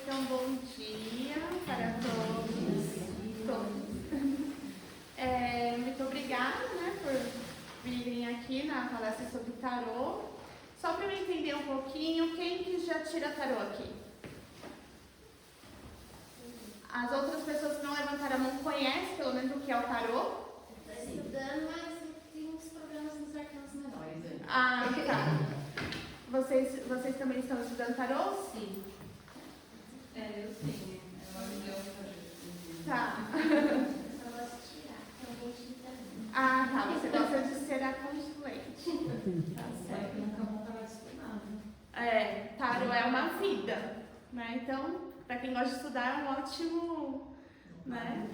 Então, bom dia para todos. Muito obrigada, né, por virem aqui na palestra sobre tarô. Só para eu entender um pouquinho, quem que já tira tarô aqui? As outras pessoas que não levantaram a mão conhecem pelo menos o que é o tarô? Estou estudando, mas tem uns problemas nos arcanos menores. Né? Ah, tá. Vocês também estão estudando tarô? Sim. Eu sim. Eu ajudei a fazer. Tá. Eu só gosto de tirar, realmente também. Ah, tá. Você gosta de ser a consulente. Tá certo. Nunca vou parar de estudar. Tarô é uma vida, né? Então, para quem gosta de estudar, é um ótimo, né?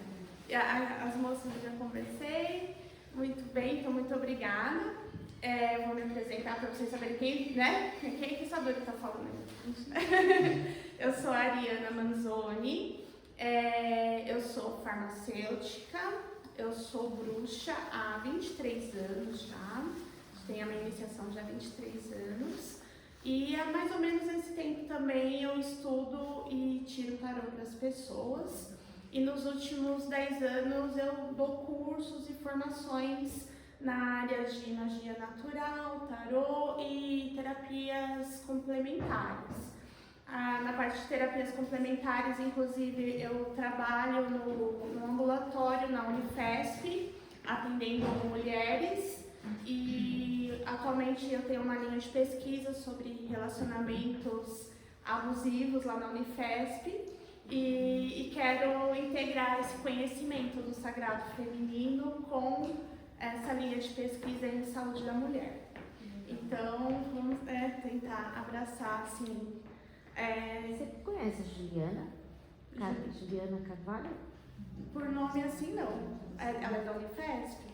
As moças eu já conversei, muito bem, então muito obrigada. Vou me apresentar para vocês saberem quem, né? Quem que sabe o que está falando, né? Eu sou a Ariana Manzoni, eu sou farmacêutica, eu sou bruxa há 23 anos já, tenho a minha iniciação já há 23 anos. E há mais ou menos esse tempo também eu estudo e tiro tarô para as pessoas. E nos últimos 10 anos eu dou cursos e formações na área de magia natural, tarô e terapias complementares. Na parte de terapias complementares, inclusive, eu trabalho no ambulatório na Unifesp, atendendo mulheres. E atualmente eu tenho uma linha de pesquisa sobre relacionamentos abusivos lá na Unifesp e quero integrar esse conhecimento do sagrado feminino com essa linha de pesquisa em saúde da mulher. Então, vamos tentar abraçar, assim... Você conhece a Juliana? Juliana Carvalho? Por nome assim, não. Ela é da Unifesp?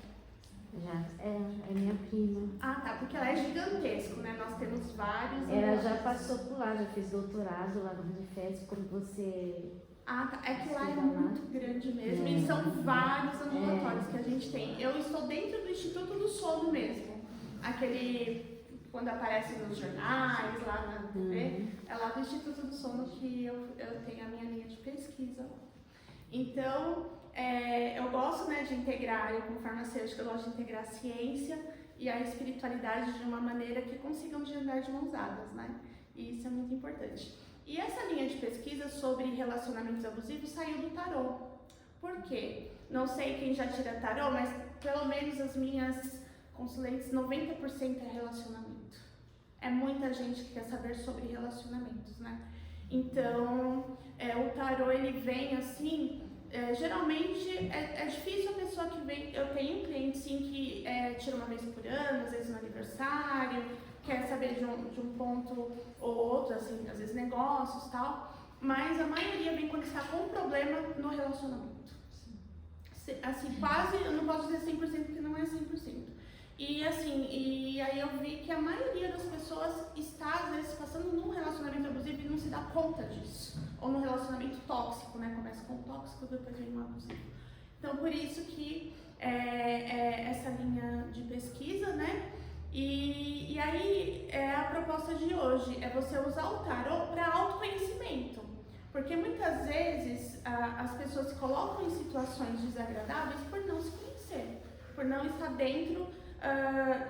Já, é minha prima. Ah, tá, porque ela é gigantesco, né? Nós temos vários... Ela já passou por lá, já fez doutorado lá no Unifesp, como você... Ah, tá. É que lá é muito grande mesmo, e são vários ambulatórios que a gente tem. Eu estou dentro do Instituto do Sono mesmo, aquele, quando aparece nos jornais, lá na TV, é lá do Instituto do Sono que eu tenho a minha linha de pesquisa. Então, eu gosto, né, de integrar, eu como farmacêutica, eu gosto de integrar a ciência e a espiritualidade de uma maneira que consigam andar de mãos dadas, né? E isso é muito importante. E essa linha de pesquisa sobre relacionamentos abusivos saiu do tarô. Por quê? Não sei quem já tira tarô, mas pelo menos as minhas consulentes, 90% é relacionamento. É muita gente que quer saber sobre relacionamentos, né? Então, o tarô, ele vem assim, geralmente é difícil a pessoa que vem, eu tenho um cliente sim que tira uma vez por ano, às vezes no aniversário, quer saber de um ponto ou outro, assim, às vezes negócios e tal, mas a maioria vem quando está com um problema no relacionamento. Assim, quase, eu não posso dizer 100% porque não é 100%. E assim, e aí eu vi que a maioria das pessoas está, às vezes, passando num relacionamento abusivo e não se dá conta disso. Ou num relacionamento tóxico, né? Começa com o tóxico, depois vem o abusivo. Então, por isso que essa linha de pesquisa, né? E aí, a proposta de hoje é você usar o tarô para autoconhecimento. Porque muitas vezes as pessoas se colocam em situações desagradáveis por não se conhecer, por não estar dentro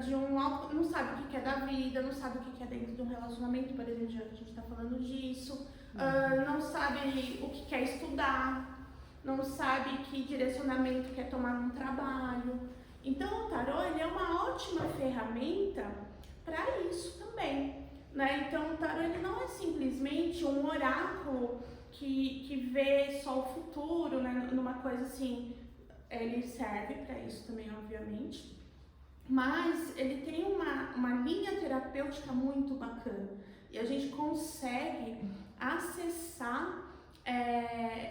de não sabe o que é da vida, não sabe o que é dentro de um relacionamento, por exemplo, já que a gente está falando disso, não sabe o que é estudar, não sabe que direcionamento quer tomar num trabalho. Então o tarô, ele é uma ótima ferramenta para isso também, né? Então o tarô, ele não é simplesmente um oráculo que vê só o futuro, né? Numa coisa assim, ele serve para isso também, obviamente. Mas ele tem uma linha terapêutica muito bacana e a gente consegue acessar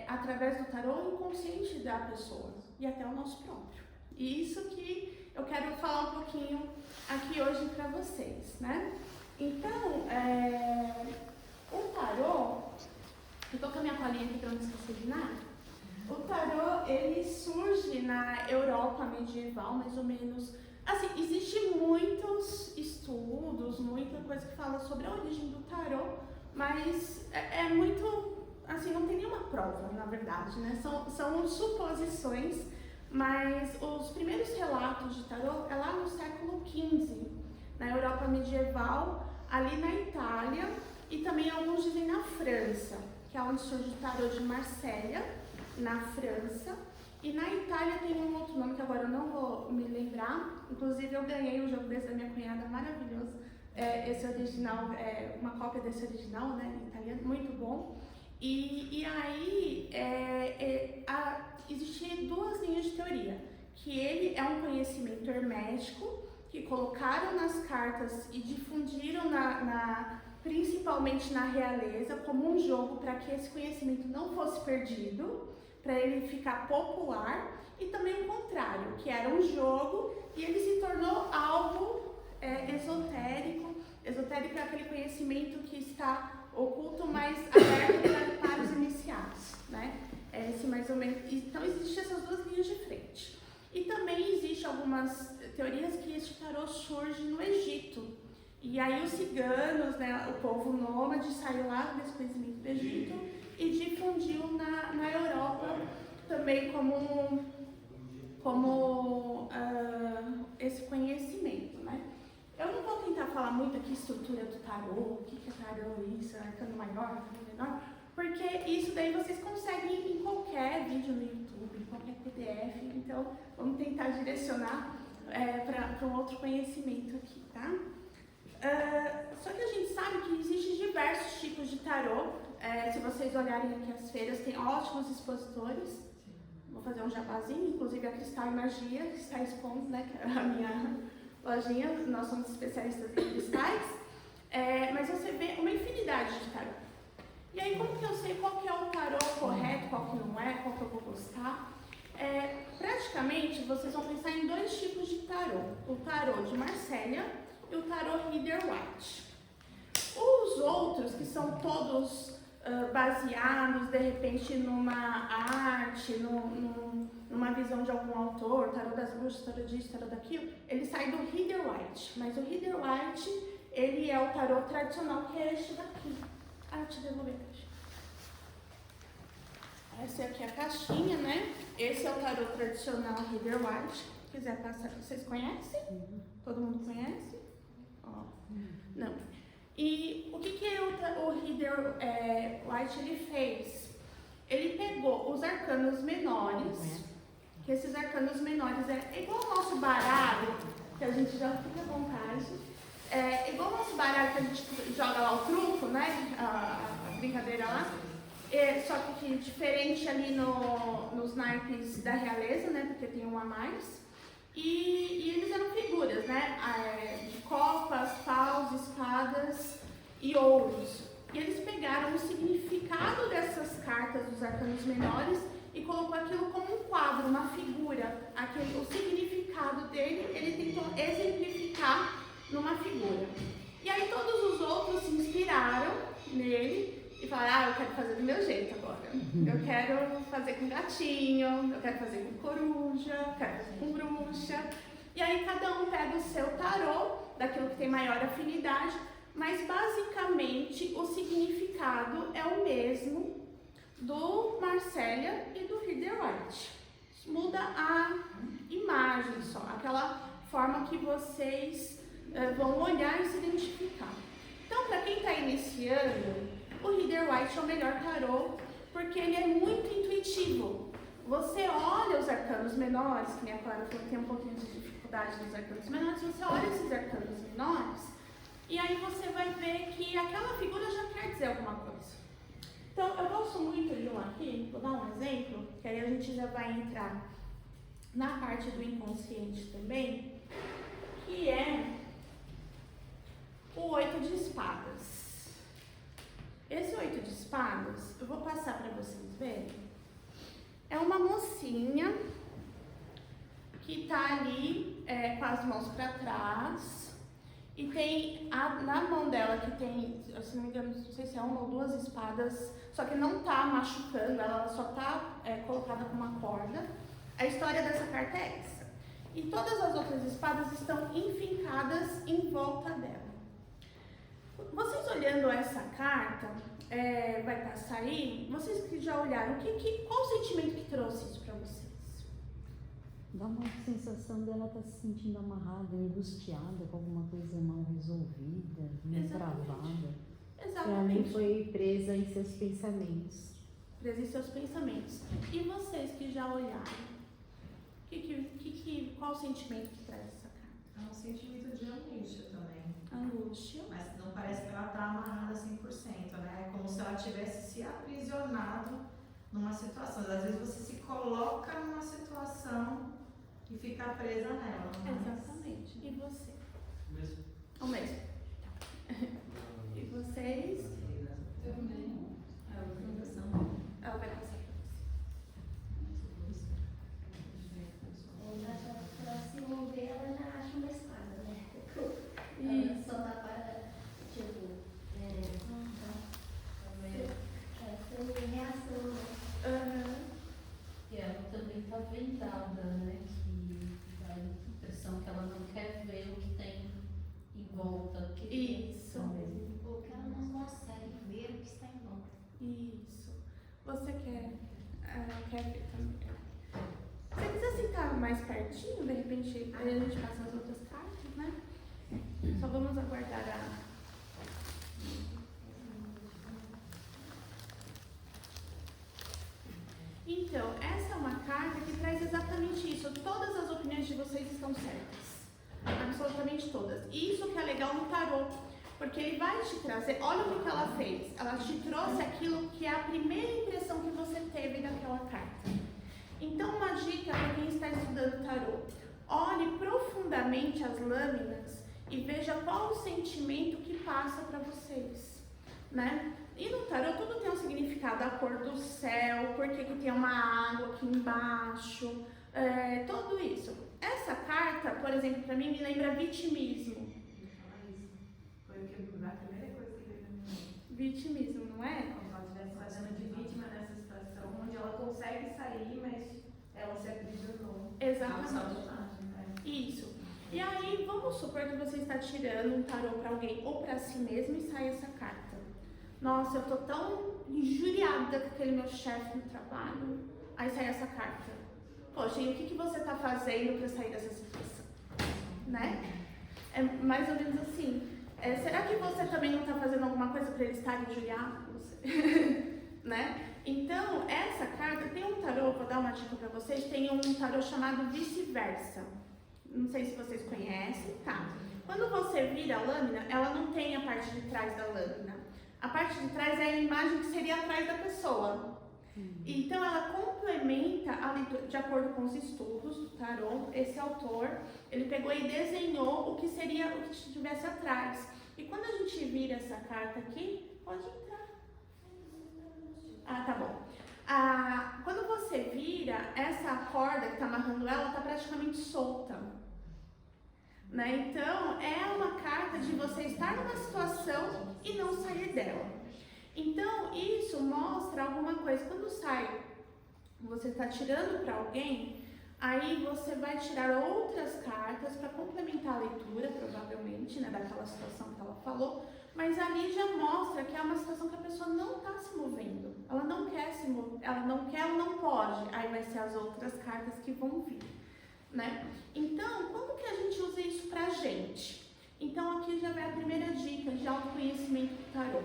através do tarô o inconsciente da pessoa e até o nosso próprio. E isso que eu quero falar um pouquinho aqui hoje para vocês, né? Então, o tarô, eu tô com a minha colinha aqui para não esquecer de nada. O tarô, ele surge na Europa medieval, mais ou menos. Assim, existem muitos estudos, muita coisa que fala sobre a origem do tarô, mas é muito assim, não tem nenhuma prova, na verdade, né? São suposições, mas os primeiros relatos de tarô é lá no século XV, na Europa medieval, ali na Itália, e também alguns dizem na França, que é onde surge o tarô de Marselha, na França. E na Itália tem um outro nome que agora eu não vou me lembrar. Inclusive eu ganhei um jogo desse da minha cunhada, maravilhoso. Esse original, uma cópia desse original, né, em italiano, muito bom. E aí existem duas linhas de teoria. Que ele é um conhecimento hermético, que colocaram nas cartas e difundiram principalmente na realeza, como um jogo para que esse conhecimento não fosse perdido, para ele ficar popular, e também o contrário, que era um jogo e ele se tornou algo esotérico. Esotérico é aquele conhecimento que está oculto, mas aberto para os iniciados, né? Esse mais ou menos. Então existem essas duas linhas de frente. E também existem algumas teorias que este tarô surge no Egito. E aí os ciganos, né, o povo nômade, saiu lá desse conhecimento do Egito e difundiu na Europa também como esse conhecimento, né? Eu não vou tentar falar muito aqui estrutura do tarô, o que é tarô, isso, arcano maior, arcano menor, porque isso daí vocês conseguem em qualquer vídeo no YouTube, em qualquer PDF, então vamos tentar direcionar para um outro conhecimento aqui, tá? Só que a gente sabe que existem diversos tipos de tarô. Se vocês olharem aqui as feiras, tem ótimos expositores. Vou fazer um jabazinho, inclusive a Cristal e Magia, que está expondo, né, que é a minha lojinha, nós somos especialistas em cristais. Mas você vê uma infinidade de tarô. E aí, como que eu sei qual que é o tarô correto, qual que não é, qual que eu vou gostar? Praticamente, vocês vão pensar em dois tipos de tarô. O tarô de Marselha e o tarô Rider-Waite. Os outros, que são todos baseados, de repente, numa arte, numa visão de algum autor, tarô das bruxas, tarô disso, tarô daquilo, ele sai do Rider-Waite. Mas o Rider-Waite, ele é o tarô tradicional, que é este daqui. Eu te devolver a caixa. Essa aqui é a caixinha, né? Esse é o tarô tradicional Rider-Waite. Se quiser passar, vocês conhecem? Todo mundo conhece? Não. E o que o Rider-Waite ele fez? Ele pegou os arcanos menores, que esses arcanos menores é igual ao nosso baralho, que a gente já fica à vontade. Igual ao nosso baralho que a gente joga lá o truco, né? A brincadeira lá. Só que diferente ali nos naipes da realeza, né? Porque tem um a mais. E eles eram figuras, né? De copas, paus, espadas e ouros. E eles pegaram o significado dessas cartas dos arcanos menores e colocou aquilo como um quadro, uma figura. O significado dele, ele tentou exemplificar numa figura. E aí todos os outros se inspiraram nele e falaram, eu quero fazer do meu jeito agora. Eu quero fazer com gatinho, eu quero fazer com coruja, eu quero fazer com bruxa. E aí cada um pega o seu tarô, daquilo que tem maior afinidade, mas basicamente o significado é o mesmo do Marselha e do Rider-Waite. Muda a imagem só, aquela forma que vocês vão olhar e se identificar. Então, para quem está iniciando, o Rider-Waite é o melhor tarô, porque ele é muito intuitivo. Você olha os arcanos menores, que nem a Clara falou que tem um pouquinho de dificuldade nos arcanos menores, você olha esses arcanos menores, e aí você vai ver que aquela figura já quer dizer alguma coisa. Então, eu gosto muito de um aqui, vou dar um exemplo, que aí a gente já vai entrar na parte do inconsciente também, que é o 8 de espadas. Esse 8 de espadas, eu vou passar para vocês verem, é uma mocinha que está ali com as mãos para trás e tem na mão dela que tem, se não me engano, não sei se é uma ou duas espadas, só que não está machucando ela só está colocada com uma corda. A história dessa carta é essa. E todas as outras espadas estão enfincadas em volta dela. Vocês olhando essa carta, vai passar aí, vocês que já olharam, qual o sentimento que trouxe isso para vocês? Dá uma sensação dela estar se sentindo amarrada, angustiada, com alguma coisa mal resolvida, meio travada. Para Exatamente. mim foi presa em seus pensamentos. Presa em seus pensamentos. E vocês que já olharam, qual o sentimento que traz essa carta? É um sentimento de angústia também. Angústia. Mas não parece que ela está amarrada 100%, né? É como se ela tivesse se aprisionado numa situação. Às vezes você se coloca numa situação e fica presa nela. Exatamente. E você? Mesmo. O mesmo. E vocês? Também. É a organização. Ela vai passar para você. Ela já, pra se mover, ela já acha uma espada, né? E Ela só dá para, tipo, sem reação, né? E ela também está vendada, né? Que dá a impressão que ela não quer ver o que tem em volta. Isso. Porque ela não consegue ver o que está em volta. Isso. Você quer ver também? Se você quiser sentar mais pertinho, de repente, aí a gente passa as outras cartas, né? Só vamos aguardar a... Então, essa é uma carta que traz exatamente isso. Todas as opiniões de vocês estão certas. Absolutamente todas. E isso que é legal no tarô. Porque ele vai te trazer, olha o que ela fez. Ela te trouxe aquilo que é a primeira impressão que você teve daquela carta. Então, uma dica para quem está estudando tarô: olhe profundamente as lâminas e veja qual o sentimento que passa para vocês, né? E no tarô tudo tem um significado, a cor do céu, por que tem uma água aqui embaixo, tudo isso. Essa carta, por exemplo, para mim me lembra vitimismo. Foi o que a primeira coisa que veio na minha mente. Vitimismo, não é? Como se ela estivesse fazendo de vítima nessa situação, onde ela consegue sair, mas ela se aprisionou. Exatamente. Autossabotagem, né? Isso. E aí, vamos supor que você está tirando um tarô para alguém ou para si mesmo e sai essa carta. Nossa, eu tô tão injuriada com aquele meu chefe no trabalho. Aí sai essa carta. Poxa, e o que você tá fazendo para sair dessa situação? Né? É mais ou menos assim. Será que você também não está fazendo alguma coisa para ele estar injuriado com você? Né? Então, essa carta tem um tarô, vou dar uma dica para vocês, tem um tarô chamado Vice-Versa. Não sei se vocês conhecem, tá? Quando você vira a lâmina, ela não tem a parte de trás da lâmina. A parte de trás é a imagem que seria atrás da pessoa. Então, ela complementa a leitura, de acordo com os estudos do tarô. Esse autor, ele pegou e desenhou o que seria o que estivesse atrás. E quando a gente vira essa carta aqui, pode entrar. Ah, tá bom. Quando você vira, essa corda que está amarrando ela está praticamente solta. Né? Então, é uma carta de você estar numa situação e não sair dela. Então, isso mostra alguma coisa. Quando sai, você está tirando para alguém, aí você vai tirar outras cartas para complementar a leitura, provavelmente, né, daquela situação que ela falou, mas ali já mostra que é uma situação que a pessoa não está se movendo. Ela não quer se mover, ela não quer ou não pode. Aí vai ser as outras cartas que vão vir. Né? Então, como que a gente usa isso pra gente? Então, aqui já vai a primeira dica de autoconhecimento do tarô.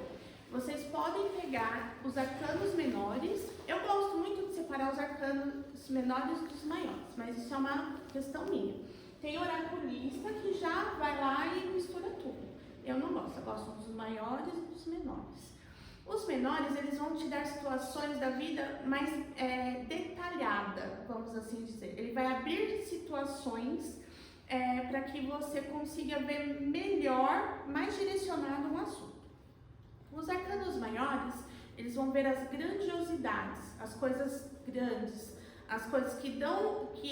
Vocês podem pegar os arcanos menores. Eu gosto muito de separar os arcanos menores dos maiores, mas isso é uma questão minha. Tem oraculista que já vai lá e mistura tudo. Eu não gosto, eu gosto dos maiores e dos menores. Os menores, eles vão te dar situações da vida mais detalhada, vamos assim dizer. Ele vai abrir situações para que você consiga ver melhor, mais direcionado um assunto. Os arcanos maiores, eles vão ver as grandiosidades, as coisas grandes, as coisas que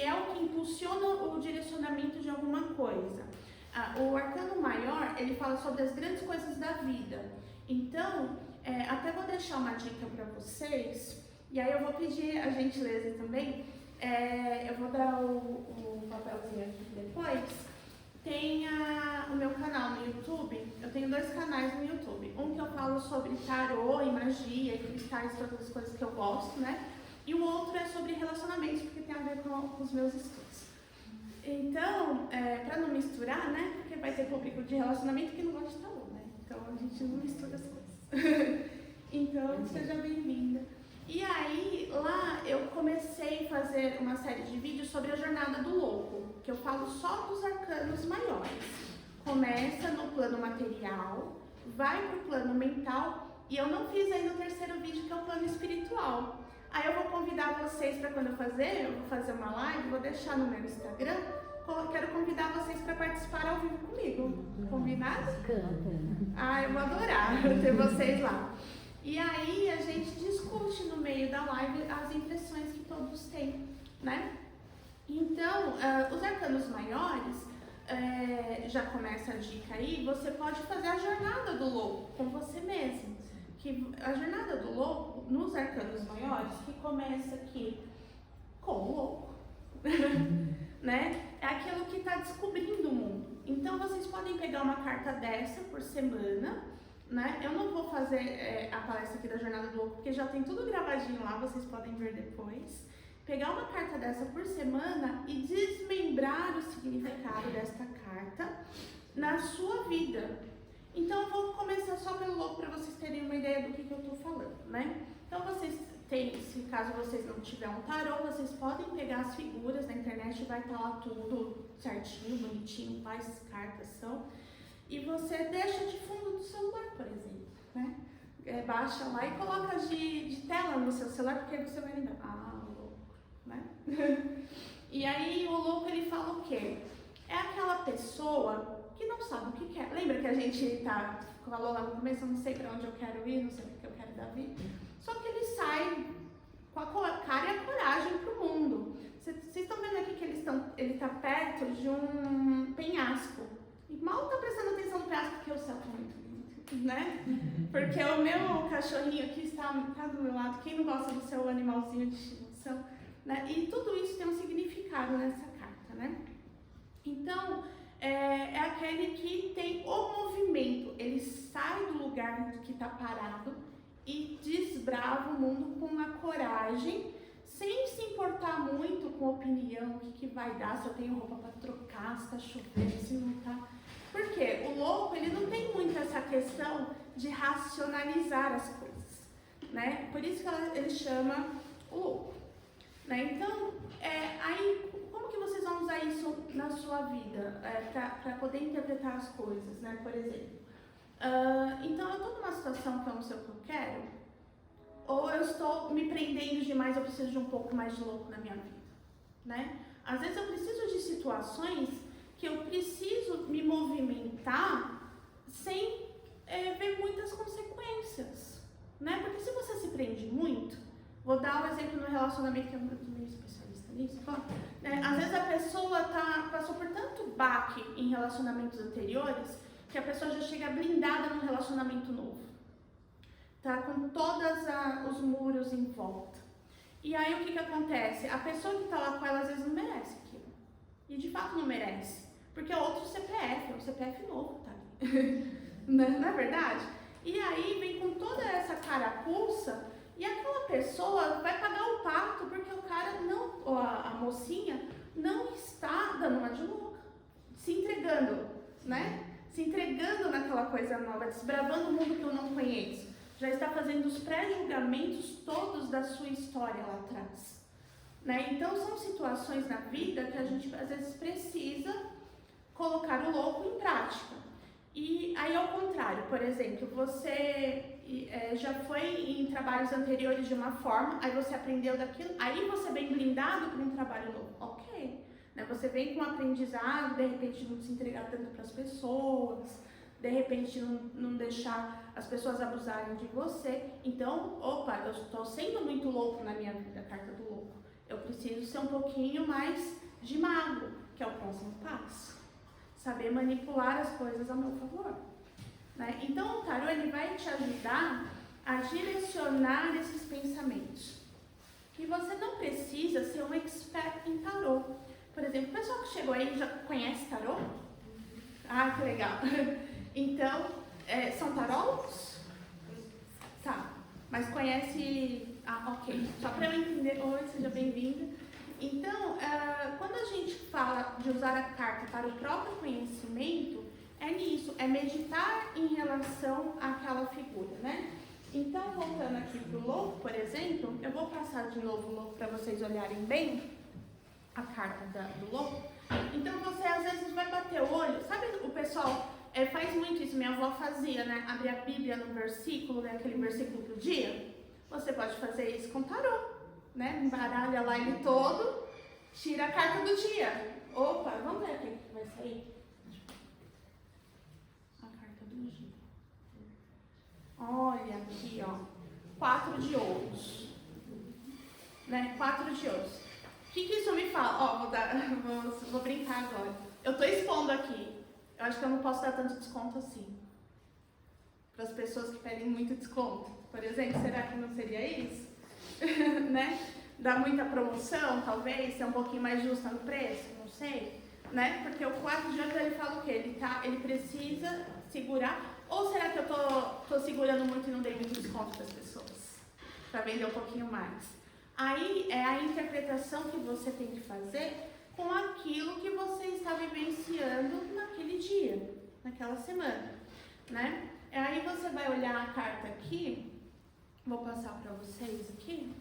é o que impulsiona o direcionamento de alguma coisa. O arcano maior, ele fala sobre as grandes coisas da vida. Então, até vou deixar uma dica para vocês, e aí eu vou pedir a gentileza também, eu vou dar o papelzinho aqui depois. Tem o meu canal no YouTube, eu tenho 2 canais no YouTube. Um que eu falo falo sobre tarô e magia, e cristais, todas as coisas que eu gosto, né? E o outro é sobre relacionamentos, porque tem a ver com os meus estudos. Então, para não misturar, né? Porque vai ter público de relacionamento que não gosta de tarô, né? Então a gente não mistura as coisas. Então, seja bem-vinda. E aí, lá eu comecei a fazer uma série de vídeos sobre a jornada do louco, que eu falo só dos arcanos maiores. Começa no plano material, vai pro plano mental, e eu não fiz ainda o terceiro vídeo, que é o plano espiritual. Aí eu vou convidar vocês para quando eu vou fazer uma live, vou deixar no meu Instagram, quero convidar vocês para participar ao vivo comigo. Combinado? Ah, eu vou adorar ter vocês lá. E aí a gente discute no meio da live as impressões que todos têm, né? Então, os arcanos maiores, já começa a dica aí, você pode fazer a jornada do louco com você mesmo. Que a jornada do louco, nos arcanos maiores, que começa aqui com o louco, né? É aquilo que está descobrindo o mundo. Então, vocês podem pegar uma carta dessa por semana, né? Eu não vou fazer a palestra aqui da Jornada do Louco, porque já tem tudo gravadinho lá, vocês podem ver depois. Pegar uma carta dessa por semana e desmembrar o significado desta carta na sua vida. Então, eu vou começar só pelo louco para vocês terem uma ideia do que eu estou falando, né? Então, vocês têm, se caso vocês não tiverem um tarô, vocês podem pegar as figuras na internet, vai estar lá tudo certinho, bonitinho, quais cartas são. E você deixa de fundo do celular, por exemplo, né? Baixa lá e coloca de tela no seu celular, porque aí você vai lembrar, o louco, né? E aí o louco, ele fala o quê? É aquela pessoa que não sabe o que quer. Lembra que a gente falou lá no começo, eu não sei pra onde eu quero ir, não sei o que eu quero da vida? Só que ele sai com a cara e a coragem pro mundo. Vocês estão vendo aqui que ele tá perto de um penhasco. E mal tá prestando atenção no penhasco, porque o céu tá muito lindo, né? Porque o meu cachorrinho aqui está do meu lado. Quem não gosta do seu animalzinho de estimação, né? E tudo isso tem um significado nessa carta, né? Então, é aquele que tem o movimento. Ele sai do lugar que está parado e desbrava o mundo com a coragem, sem se importar muito com a opinião, o que vai dar, se eu tenho roupa para trocar, se está chovendo, se não está. Porque o louco, ele não tem muito essa questão de racionalizar as coisas, né? Por isso que ele chama o louco, né? Então, aí, como que vocês vão usar isso na sua vida, para poder interpretar as coisas, né? Por exemplo, então eu estou numa situação que eu não sei o que eu quero, ou eu estou me prendendo demais, eu preciso de um pouco mais de louco na minha vida, né? Às vezes eu preciso de situações que eu preciso me movimentar sem ver muitas consequências, né? Porque se você se prende muito, vou dar um exemplo no relacionamento, que eu sou meio especialista nisso, né? Às vezes a pessoa passou por tanto baque em relacionamentos anteriores, que a pessoa já chega blindada num relacionamento novo. Tá com todos os muros em volta. E aí o que acontece? A pessoa que está lá com ela às vezes não merece aquilo. E de fato não merece. Porque é outro CPF, é um CPF novo, tá ali. Não é verdade? E aí vem com toda essa carapuça e aquela pessoa vai pagar o pato porque o cara não, ou a mocinha, não está dando uma de louca. Se entregando, né? Se entregando naquela coisa nova, desbravando o mundo que eu não conheço. Já está fazendo os pré-julgamentos todos da sua história lá atrás, né? Então são situações na vida que a gente às vezes precisa colocar o louco em prática. E aí ao contrário, por exemplo, você já foi em trabalhos anteriores de uma forma, aí você aprendeu daquilo, aí você vem blindado para um trabalho novo, ok, né? Você vem com um aprendizado, de repente não se entregar tanto para as pessoas, de repente não deixar as pessoas abusarem de você. Então, opa, eu estou sendo muito louco na minha vida, a carta do louco. Eu preciso ser um pouquinho mais de mago, que é o próximo passo. Saber manipular as coisas a meu favor, né? Então, o tarô, ele vai te ajudar a direcionar esses pensamentos. E você não precisa ser um expert em tarô. Por exemplo, o pessoal que chegou aí já conhece tarô? Ah, que legal! Então, são tarólogos? conhece... ok. Só para eu entender. Oi, seja bem-vinda. Então, quando a gente fala de usar a carta para o próprio conhecimento, é nisso, é meditar em relação àquela figura, né? Então, voltando aqui para o louco, por exemplo, eu vou passar de novo o louco para vocês olharem bem a carta do louco. Então, você às vezes vai bater o olho, sabe o pessoal faz muito isso, minha avó fazia, né? Abrir a Bíblia no versículo, né? Aquele versículo do dia. Você pode fazer isso com tarô, né? Embaralha lá ele todo, tira a carta do dia. Opa, vamos ver o que vai sair. A carta do dia. Olha aqui, ó. 4 de ouros. Né? 4 de ouros. O que isso me fala? Ó, vou brincar agora. Eu tô expondo aqui. Eu acho que eu não posso dar tanto desconto assim. Para as pessoas que pedem muito desconto. Por exemplo, será que não seria isso? Né? Dar muita promoção, talvez, ser um pouquinho mais justa no preço, não sei. Né? Porque o 4 de ouros ele fala o quê? Ele precisa segurar. Ou será que eu tô segurando muito e não dei muito desconto para as pessoas? Para vender um pouquinho mais. Aí é a interpretação que você tem que fazer com aquilo que você está vivenciando naquele dia, naquela semana, né? Aí você vai olhar a carta aqui, vou passar para vocês aqui.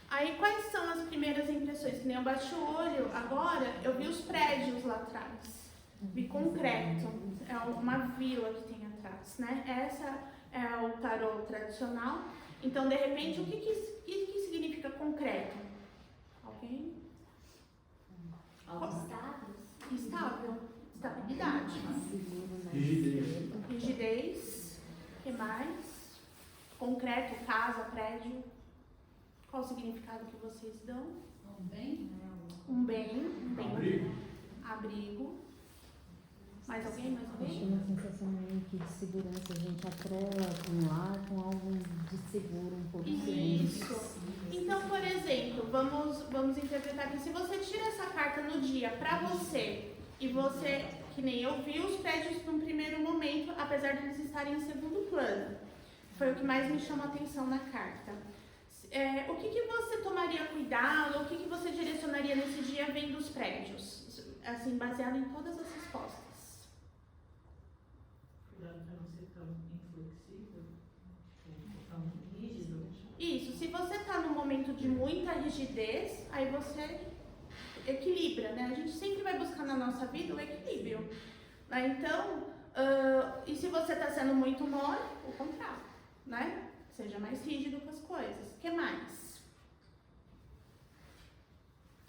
Aí quais são as primeiras impressões? Que nem eu bati o olho agora, eu vi os prédios lá atrás, vi concreto, é uma vila que tem atrás, né? Essa é o tarô tradicional. Então, de repente, o que significa concreto? Alguém? Algo estável. Estável. Estabilidade. Rigidez. O que mais? Concreto, casa, prédio. Qual o significado que vocês dão? Um bem. Um bem. Abrigo. Mais alguém? Acho uma sensação meio que de segurança, a gente atrela um lar com algo de seguro, um pouco Isso. seguro. Então, por exemplo, vamos interpretar que se você tira essa carta no dia pra você, e você, que nem eu vi os prédios num primeiro momento, apesar de eles estarem em segundo plano. Foi o que mais me chamou a atenção na carta. O que você tomaria cuidado, o que você direcionaria nesse dia vendo os prédios? Assim, baseado em todas as respostas. Cuidado para não ser tão inflexível, tão rígido. Isso, se você está num momento de muita rigidez, aí você equilibra, né? A gente sempre vai buscar na nossa vida o equilíbrio. Então, e se você está sendo muito mole, o contrário, né? Seja mais rígido com as coisas. O que mais?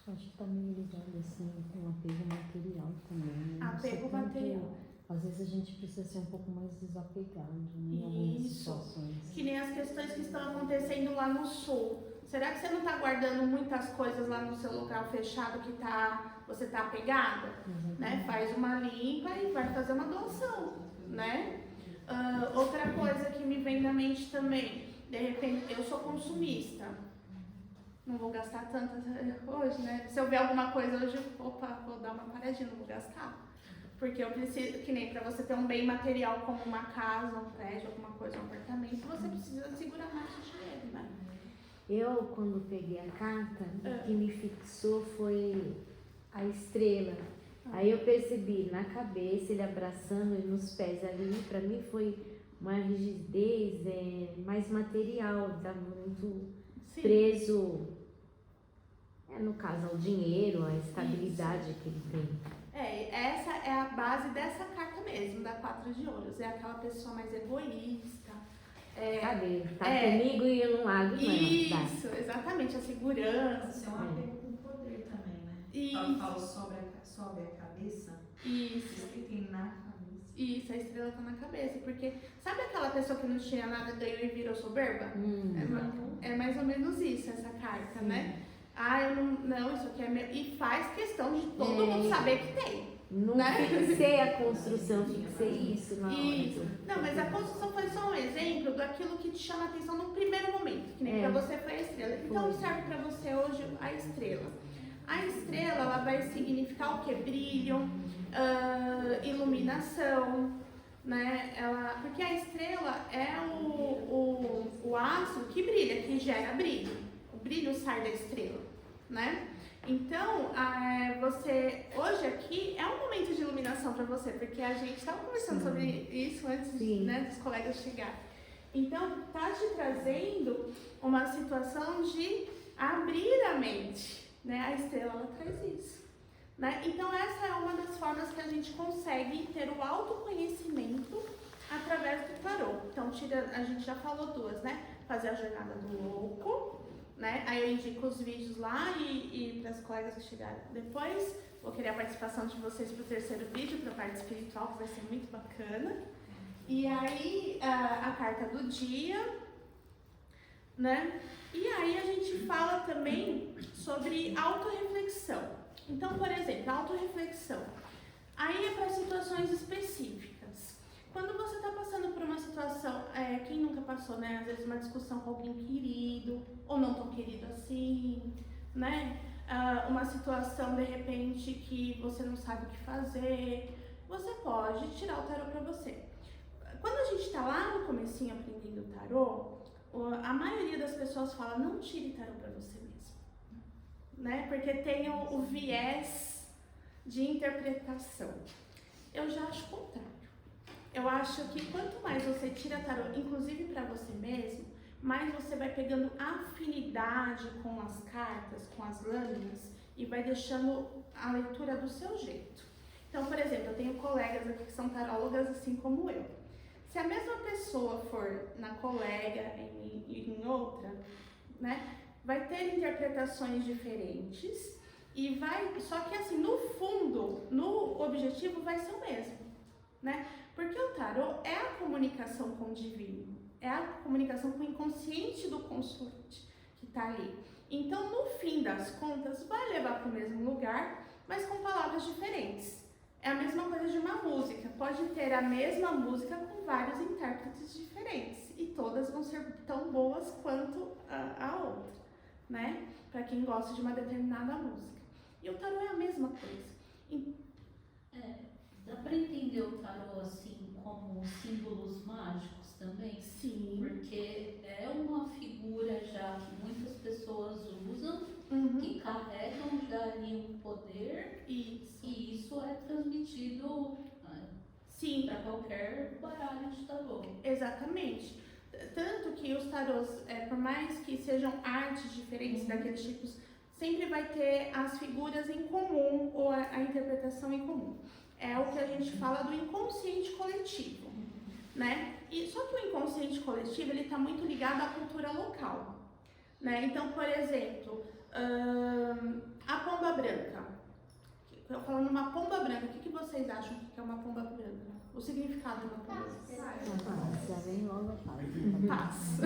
Acho que está meio ligado assim com apego material também. Né? Apego material. Às vezes a gente precisa ser um pouco mais desapegado, né, em algumas Isso. situações. Que nem as questões que estão acontecendo lá no sul. Será que você não está guardando muitas coisas lá no seu local fechado que você está apegada? Né? Faz uma limpa e vai fazer uma doação, né? Outra coisa que me vem na mente também, de repente, eu sou consumista. Não vou gastar tanto hoje, né? Se eu ver alguma coisa hoje, opa, vou dar uma paradinha, não vou gastar. Porque eu preciso, que nem para você ter um bem material como uma casa, um prédio, alguma coisa, um apartamento, você precisa segurar mais o dinheiro, né? Eu, quando peguei a carta, o que me fixou foi a estrela. Aí eu percebi na cabeça, ele abraçando e nos pés ali, pra mim foi uma rigidez mais material, estava muito preso, no caso, ao dinheiro, à estabilidade que ele tem. Essa é a base dessa carta mesmo, da 4 de ouros. É aquela pessoa mais egoísta. Sabe, tá comigo e eu não largo, não. Isso, exatamente, a segurança. Isso é um apego com o poder também, né? Isso. Fala sobe a cabeça. Isso. Que tem na cabeça. Isso, a estrela tá na cabeça. Porque sabe aquela pessoa que não tinha nada, ganhou e virou soberba? É mais ou menos isso, essa carta, né? Eu não, isso aqui é meu. E faz questão de todo mundo saber que tem. Não fixei a construção, fixei isso na hora. Isso. Não, mas a construção foi só um exemplo daquilo que te chama a atenção no primeiro momento, que nem pra você foi a estrela. Então serve pra você hoje a estrela. A estrela, ela vai significar o quê? Brilho, iluminação, né? Porque a estrela é o ácido que brilha, que gera brilho. O brilho sai da estrela, né? Então, hoje aqui é um momento de iluminação para você, porque a gente estava conversando sobre isso antes, né, dos colegas chegarem. Então, tá te trazendo uma situação de abrir a mente, né? A estrela, ela traz isso, né? Então, essa é uma das formas que a gente consegue ter o autoconhecimento através do tarô. Então, a gente já falou duas, né? Fazer a jornada do louco, né? Aí eu indico os vídeos lá e para as colegas que chegaram depois. Vou querer a participação de vocês para o terceiro vídeo, para a parte espiritual, que vai ser muito bacana. E aí, a carta do dia, né? E aí a gente fala também sobre autorreflexão. Então, por exemplo, autorreflexão. Aí é para situações específicas. Quando você está passando por uma situação, quem nunca passou, né? Às vezes uma discussão com alguém querido, ou não tão querido assim, né? Uma situação, de repente, que você não sabe o que fazer, você pode tirar o tarô para você. Quando a gente está lá no comecinho aprendendo o tarô, a maioria das pessoas fala, não tire tarô para você mesmo, né? Porque tem o viés de interpretação. Eu já acho o contrário. Eu acho que quanto mais você tira tarô, inclusive para você mesmo, mais você vai pegando afinidade com as cartas, com as lâminas, e vai deixando a leitura do seu jeito. Então, por exemplo, eu tenho colegas aqui que são tarólogas assim como eu. Se a mesma pessoa for na colega e em outra, né, vai ter interpretações diferentes e só que assim, no fundo, no objetivo vai ser o mesmo, né? Porque o tarô é a comunicação com o divino, é a comunicação com o inconsciente do consulente que está ali. Então, no fim das contas, vai levar para o mesmo lugar, mas com palavras diferentes. É a mesma coisa de uma música, pode ter a mesma música com vários intérpretes diferentes e todas vão ser tão boas quanto a outra, né? Para quem gosta de uma determinada música. E o tarô é a mesma coisa. Dá para entender o tarô assim como símbolos mágicos também? Sim. Porque é uma figura já que muitas pessoas usam, que carregam já ali um poder, e isso é transmitido para qualquer baralho de tarô. Exatamente. Tanto que os tarôs, por mais que sejam artes diferentes daqueles tipos, sempre vai ter as figuras em comum ou a interpretação em comum. É o que a gente fala do inconsciente coletivo, né? E só que o inconsciente coletivo, ele está muito ligado à cultura local, né? Então, por exemplo, a pomba branca. Eu falando uma pomba branca, o que vocês acham que é uma pomba branca? O significado de uma pomba branca? Já vem logo a paz. Paz.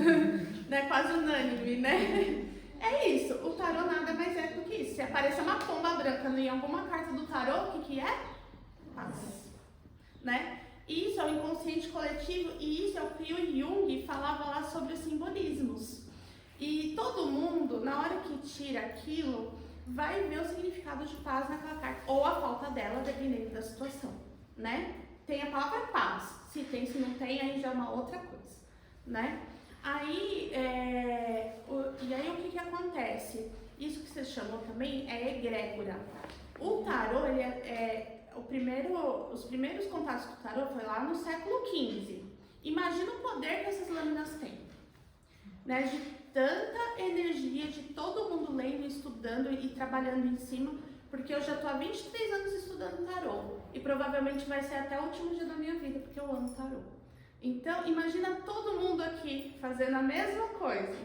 Né? Quase unânime, né? É isso. O tarô nada mais é do que isso. Se aparecer uma pomba branca em alguma carta do tarô, o que é? Paz. Né? Isso é o inconsciente coletivo e isso é o que o Jung falava lá sobre os simbolismos. E todo mundo, na hora que tira aquilo, vai ver o significado de paz naquela carta, ou a falta dela, dependendo da situação, né? Tem a palavra paz, se tem, se não tem, aí já é uma outra coisa, né? Aí, e aí o que acontece? Isso que você chamou também é egrégora. O tarô, ele os primeiros contatos com o tarô foi lá no século XV. Imagina o poder que essas lâminas têm, né? De tanta energia, de todo mundo lendo, estudando e trabalhando em cima, porque eu já estou há 23 anos estudando tarô e provavelmente vai ser até o último dia da minha vida, porque eu amo tarô. Então, imagina todo mundo aqui fazendo a mesma coisa.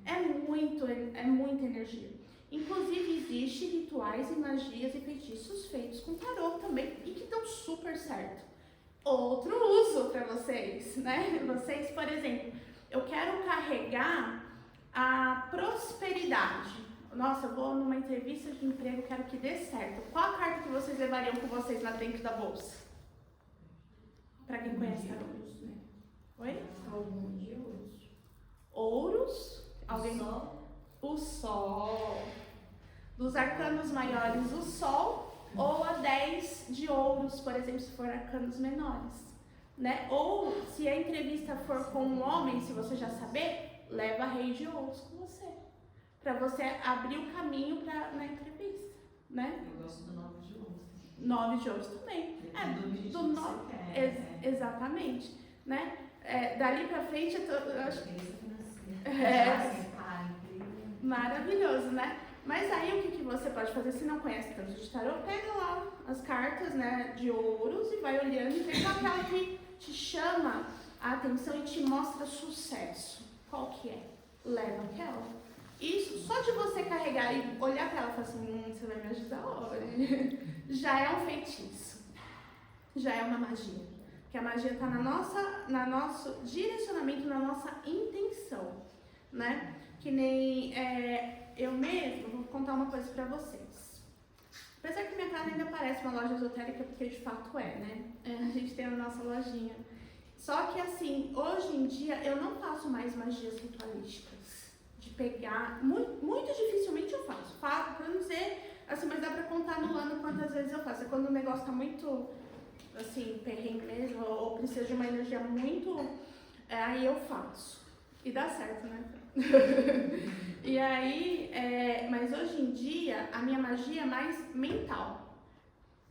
É muita energia. Inclusive, existem rituais e magias e feitiços feitos com tarô também e que dão super certo. Outro uso para vocês, né? Vocês, por exemplo, eu quero carregar a prosperidade. Nossa, eu vou numa entrevista de emprego, quero que dê certo. Qual a carta que vocês levariam com vocês lá dentro da bolsa? Para quem conhece tarô, né? Oi? Algum de ouros. Ouros? Alguém? O sol. Dos arcanos maiores, o sol. Ou a 10 de ouros, por exemplo, se for arcanos menores. né? Ou se a entrevista for com um homem, se você já saber, leva Rei de Ouros com você, para você abrir o caminho na entrevista, né? Eu gosto do 9 de Ouros. 9 de Ouros também. Do 9, exatamente, né? Dali para frente, eu acho que maravilhoso, né? Mas aí o que você pode fazer se não conhece tanto de tarô? Pega lá as cartas, né, de ouros e vai olhando e pega aquela que te chama a atenção e te mostra sucesso. Qual que é? Leva aquela. Isso, só de você carregar e olhar para ela e falar assim, você vai me ajudar hoje, já é um feitiço, já é uma magia. Porque a magia está no nosso direcionamento, na nossa intenção, né? Que nem eu mesmo, vou contar uma coisa pra vocês. Apesar que minha casa ainda parece uma loja esotérica, porque de fato né? A gente tem a nossa lojinha. Só que assim, hoje em dia eu não faço mais magias ritualísticas. De pegar, muito dificilmente eu faço. Pra não dizer, assim, mas dá pra contar no ano quantas vezes eu faço. É quando o negócio tá muito, assim, perrengue mesmo, ou precisa de uma energia muito, aí eu faço. E dá certo, né? E aí, mas hoje em dia, a minha magia é mais mental,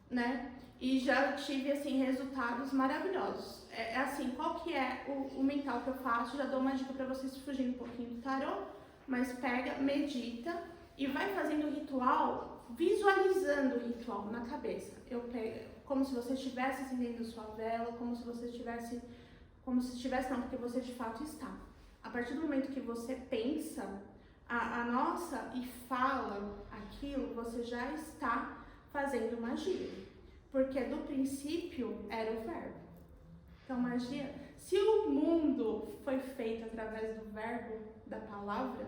né? E já tive, assim, resultados maravilhosos. Assim, qual que é o mental que eu faço? Já dou uma dica pra vocês fugirem um pouquinho do tarô, mas pega, medita e vai fazendo o ritual, visualizando o ritual na cabeça. Eu pego, como se você estivesse acendendo sua vela, como se estivesse, não, porque você de fato está. A partir do momento que você pensa e fala aquilo, você já está fazendo magia. Porque do princípio era o verbo. Então magia, se o mundo foi feito através do verbo, da palavra,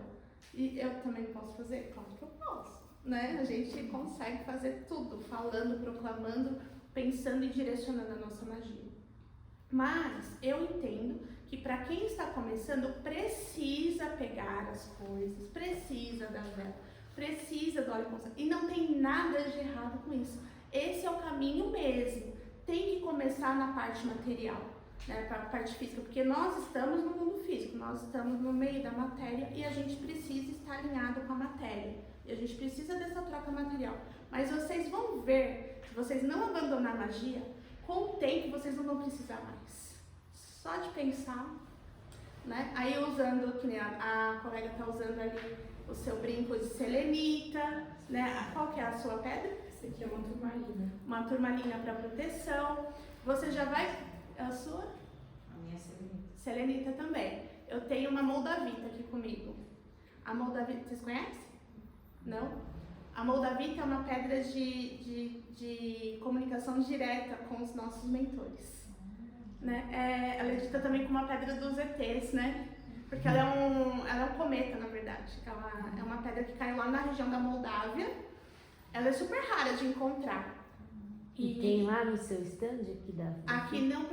e eu também posso fazer? Claro que eu posso, né? A gente consegue fazer tudo, falando, proclamando, pensando e direcionando a nossa magia. Mas eu entendo que para quem está começando, precisa pegar as coisas, precisa da vela, precisa do óleo consagrado. E não tem nada de errado com isso. Esse é o caminho mesmo. Tem que começar na parte material, né, para a parte física, porque nós estamos no mundo físico, nós estamos no meio da matéria e a gente precisa estar alinhado com a matéria. E a gente precisa dessa troca material. Mas vocês vão ver, se vocês não abandonar a magia, com o tempo vocês não vão precisar mais. Só de pensar, né? Aí usando, que nem a colega está usando ali o seu brinco de selenita, né? Qual que é a sua pedra? Esse aqui é uma turmalina. Uma turmalina para proteção. Você já vai... A sua? A minha é selenita. Selenita também. Eu tenho uma moldavita aqui comigo. A moldavita, vocês conhecem? Não? A moldavita é uma pedra de comunicação direta com os nossos mentores. Né? Ela é dita também como uma pedra dos ETs, né? Porque ela é um cometa, na verdade. Ela é uma pedra que caiu lá na região da Moldávia. Ela é super rara de encontrar. E tem lá no seu stand aqui da... Aqui não,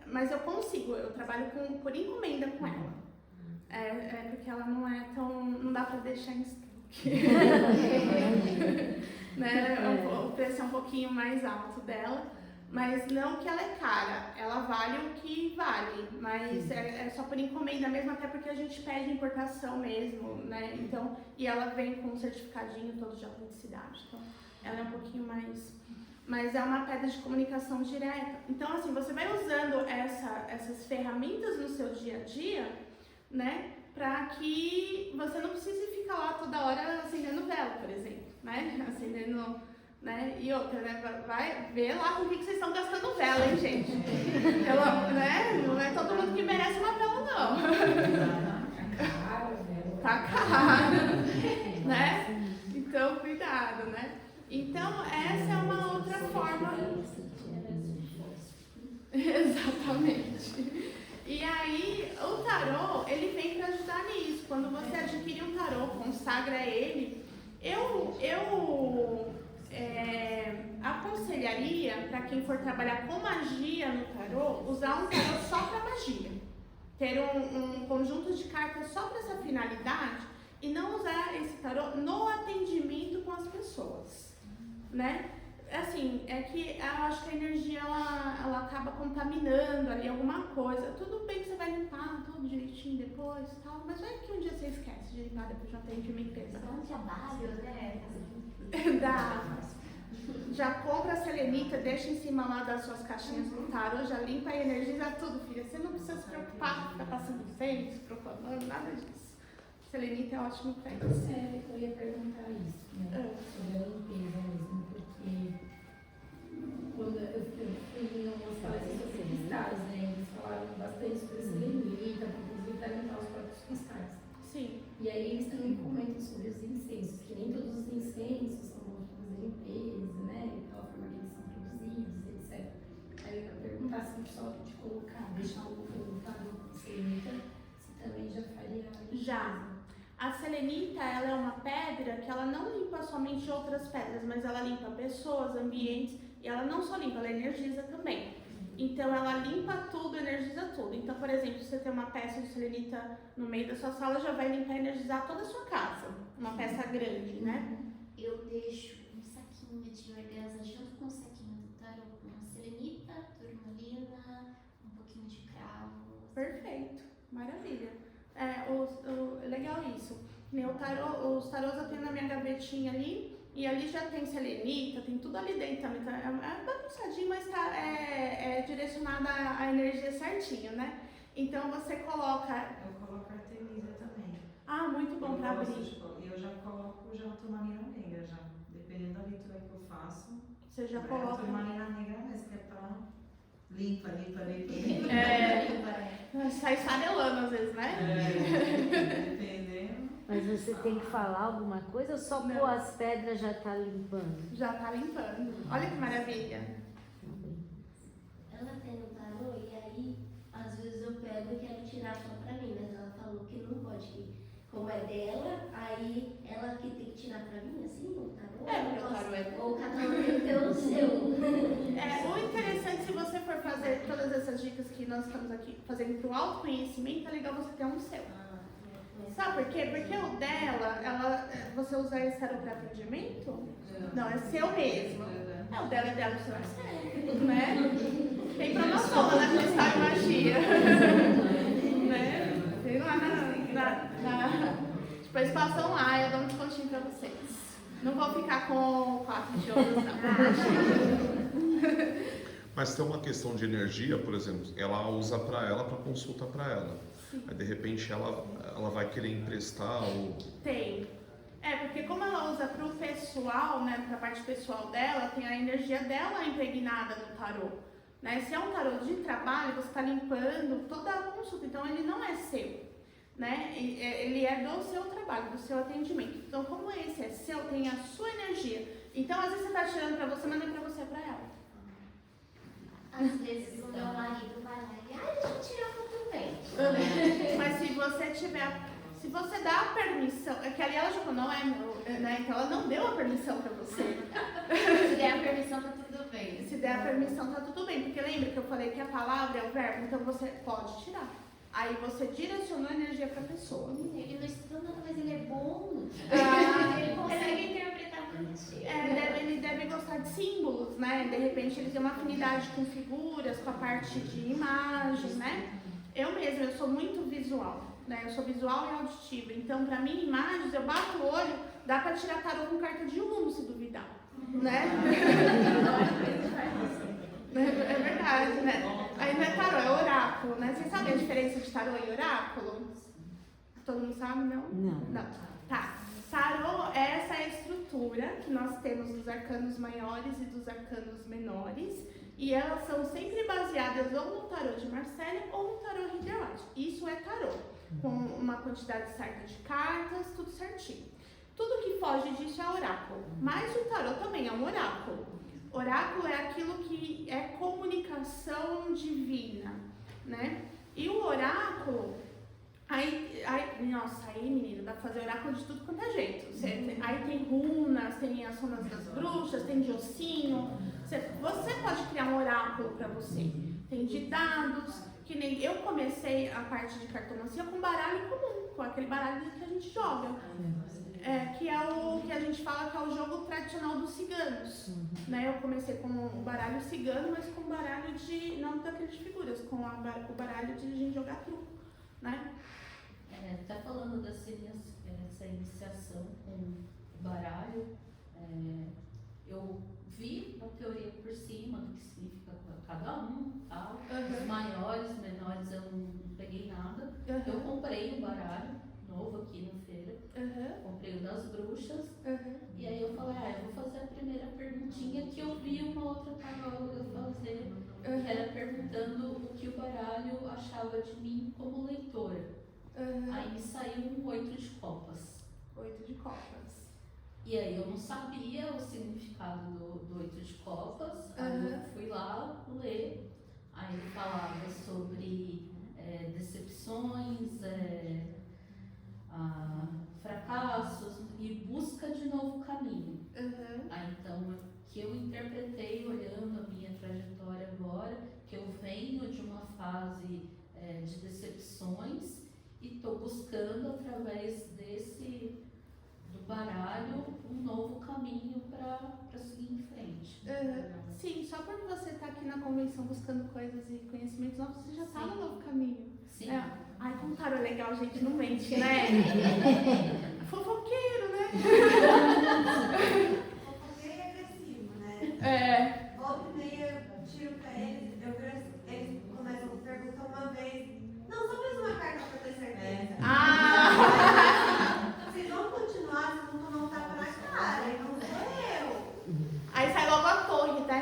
mas eu consigo. Eu trabalho por encomenda com ela. Porque ela não é tão... Não dá pra deixar em estoque. Né? O preço é um pouquinho mais alto dela. Mas não que ela é cara, ela vale o que vale, mas é só por encomenda mesmo, até porque a gente pede importação mesmo, né? Então, e ela vem com um certificadinho todo de autenticidade, então ela é um pouquinho mais... Mas é uma pedra de comunicação direta. Então, assim, você vai usando essas ferramentas no seu dia a dia, né? Pra que você não precise ficar lá toda hora acendendo vela, por exemplo, né? Acendendo... Né? E outra, né? Vai ver lá com o que vocês estão gastando vela, hein, gente? Né? Não é todo mundo que merece uma vela, não. Tá caro, né? Então, cuidado, né? Então, essa é uma outra forma. Exatamente. E aí, o tarô, ele vem para ajudar nisso. Quando você adquire um tarô, consagra ele, eu aconselharia, para quem for trabalhar com magia no tarô, usar um tarô só para magia. Ter um conjunto de cartas só para essa finalidade e não usar esse tarô no atendimento com as pessoas, né? assim, é que eu acho que a energia ela acaba contaminando ali alguma coisa. Tudo bem que você vai limpar tudo direitinho depois e tal, mas vai que um dia você esquece de limpar depois de um atendimento pesado. É um trabalho, né? Já compra a selenita, deixa em cima lá das suas caixinhas do tarô, já limpa e energiza tudo, filha. Você não precisa se preocupar com ficar passando incenso, profanando, nada disso. Selenita é ótimo pra isso. Eu ia perguntar isso, né? Sobre a limpeza mesmo, porque quando eu fui em algumas palestras sobre cristais, né? Eles falaram bastante sobre selenita, inclusive para limpar os próprios cristais. Sim. E aí eles também comentam sobre os incensos, que nem todos os incensos são bons para fazer limpeza, né? E pela forma que eles são produzidos, etc. Aí eu ia perguntar se só de colocar, deixar um tarô com selenita, se também já faria. Já. A selenita, ela é uma pedra que ela não limpa somente outras pedras, mas ela limpa pessoas, ambientes, e ela não só limpa, ela energiza também. Então ela limpa tudo, energiza tudo. Então, por exemplo, se você tem uma peça de selenita no meio da sua sala, já vai limpar e energizar toda a sua casa. Uma peça grande, né? Eu deixo um saquinho de organza junto com o saquinho do tarô, com selenita, turmalina, um pouquinho de cravo. Perfeito, maravilha. Legal isso. Os tarôs eu tenho na minha gavetinha ali, e ali já tem selenita, tem tudo ali dentro também. É bagunçadinho, mas é direcionada a energia certinho, né? Então você coloca. Eu coloco artemisia também. Ah, muito bom pra abrir. E eu já coloco já a turmalina negra, já. Dependendo da leitura que eu faço. Você já A coloca. turmalina negra mesmo, que é pra limpa. Sai esfarelando às vezes, né? Dependendo. Mas você tem que falar alguma coisa ou só Não. pôr as pedras já tá limpando? Já tá limpando. Olha que maravilha. Ela tem um tarô e aí, às vezes eu pego e quero tirar só pra mim, mas ela falou que não pode, como é dela, aí ela que tem que tirar pra mim, assim, o tarô? Porque o tarô é dela. Ou cada um tem que ter o seu. O interessante, se você for fazer todas essas dicas que nós estamos aqui fazendo pro autoconhecimento, é legal você ter um seu. Sabe por quê? Porque o dela, você usa esse tarô para atendimento? Não, é seu mesmo. O dela é dela, o seu é seu, né? Tem promoção lá na Cristal e Magia. Né? Tem lá depois passam lá e eu dou um descontinho para vocês. Não vou ficar com 4 de ouro, não. Mas tem uma questão de energia, por exemplo, ela usa para consulta para ela. Aí de repente ela vai querer emprestar ou... Tem. Porque como ela usa pro pessoal, né, pra parte pessoal dela, tem a energia dela impregnada no tarô. Né? Se é um tarô de trabalho, você está limpando toda a consulta, então ele não é seu. Né? Ele é do seu trabalho, do seu atendimento. Então, como esse é seu, tem a sua energia. Então, às vezes você está tirando para você, mas nem para você, é para ela. Às vezes o meu marido vai lá e, deixa eu tirar tudo bem. Mas se você dá a permissão, é que ali ela já falou, não é meu, né? Então ela não deu a permissão para você. Se der a permissão, tá tudo bem. Se der a permissão, tá tudo bem. Porque lembra que eu falei que a palavra é o verbo, então você pode tirar. Aí você direcionou a energia para a pessoa. Ele não estuda nada, mas ele é bom. Ele consegue interpretar bonitinho. Ele deve gostar de símbolos, né? De repente ele tem uma afinidade com figuras, com a parte de imagem, né? Eu mesma, eu sou muito visual, né? Eu sou visual e auditiva. Então, para mim, imagens, eu bato o olho, dá para tirar tarô com carta de Uno, se duvidar, né? É verdade, né? Aí não é tarô, é oráculo, né? Vocês sabem a diferença de tarô e oráculo? Todo mundo sabe, não? Não. Tá. Tarô é essa estrutura que nós temos dos arcanos maiores e dos arcanos menores. E elas são sempre baseadas ou no tarô de Marcelle ou no tarô Rider-Waite. Isso é tarô, com uma quantidade certa de cartas, tudo certinho. Tudo que foge disso é oráculo. Mas o tarô também é um oráculo. Oráculo é aquilo que é comunicação divina, né? E o oráculo, nossa, aí menina, dá pra fazer oráculo de tudo quanto é jeito. Aí tem runas, tem as runas das bruxas, tem de ossinho. Você pode criar um oráculo pra você. Tem de dados, que nem eu comecei a parte de cartomancia com baralho comum, com aquele baralho que a gente joga. que é o que a gente fala que é o jogo tradicional dos ciganos. Né? Eu comecei com o baralho cigano, mas com o baralho não daqueles de figuras, com o baralho de gente jogar truco. Né? Tá falando dessa iniciação com o baralho, eu vi a teoria por cima do que significa cada um, tal. Os maiores, menores, eu não peguei nada. Eu comprei um baralho novo aqui na feira, comprei o das bruxas, e aí eu falei, eu vou fazer a primeira perguntinha que eu vi uma outra taróloga fazer, que era perguntando o que o baralho achava de mim como leitora. Aí me saiu um 8 de copas. 8 de copas. E aí eu não sabia o significado do 8 de copas, aí eu fui lá ler, aí ele falava sobre decepções, fracassos e busca de novo caminho. Aí então, o que eu interpretei olhando a minha trajetória agora, que eu venho de uma fase de decepções e estou buscando através do baralho um novo caminho para seguir em frente. Sim, só porque você está aqui na convenção buscando coisas e conhecimentos novos, você já está no novo caminho. Sim. Ai, como tarô legal, gente, não mente, né? Fofoqueiro, né? Fofoqueiro é agressivo, né? Volta e meia, eu tiro pra eles, eles começam a perguntar uma vez. Não, só mais uma carta pra ter certeza. Vocês vão continuar, vocês vão tomar um tapa na cara, e não sou eu. Aí sai logo a torre, né?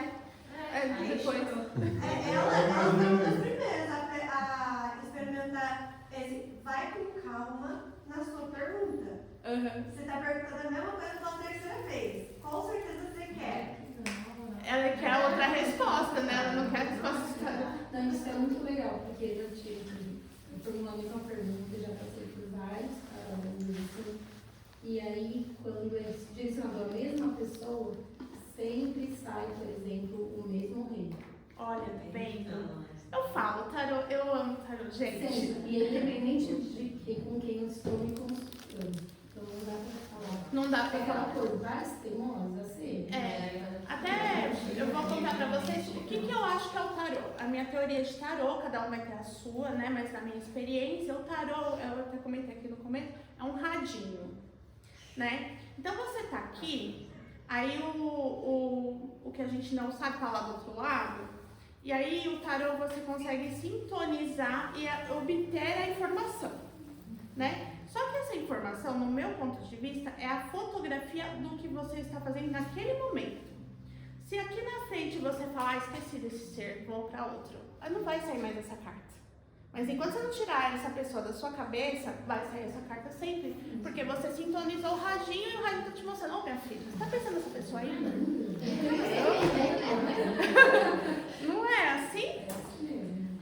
Depois. Ela foi uma das primeiras a experimentar esse vai com calma na sua pergunta. Você tá perguntando a mesma coisa pela terceira vez. Qual certeza você quer? Ela quer outra resposta, né? Ela não quer a resposta. Então isso é muito legal, porque eu formulei a mesma pergunta, já passei por vários casos, e aí quando é direcionado à mesma pessoa, sempre sai, por exemplo, o mesmo rei. Olha, bem. Eu falo, tarô, eu amo tarô, gente. Sempre. E independente de com quem eu estou me consultando. Então não dá pra falar. Não dá pra aquela falar. coisa, vários teimosos, assim. Até eu vou contar pra vocês o que eu acho que é o tarô. A minha teoria de tarô, cada um vai ter a sua, né? Mas na minha experiência, o tarô, eu até comentei aqui no começo, é um radinho, né? Então você tá aqui, aí o que a gente não sabe tá lá do outro lado, e aí o tarô você consegue sintonizar e obter a informação, né? Só que essa informação, no meu ponto de vista, é a fotografia do que você está fazendo naquele momento. Se aqui na frente você falar, esqueci desse ser, vou para outro, não vai sair mais essa carta. Mas enquanto você não tirar essa pessoa da sua cabeça, vai sair essa carta sempre. Porque você sintonizou o radinho e o radinho tá te mostrando, minha filha, você tá pensando nessa pessoa ainda? Não é assim?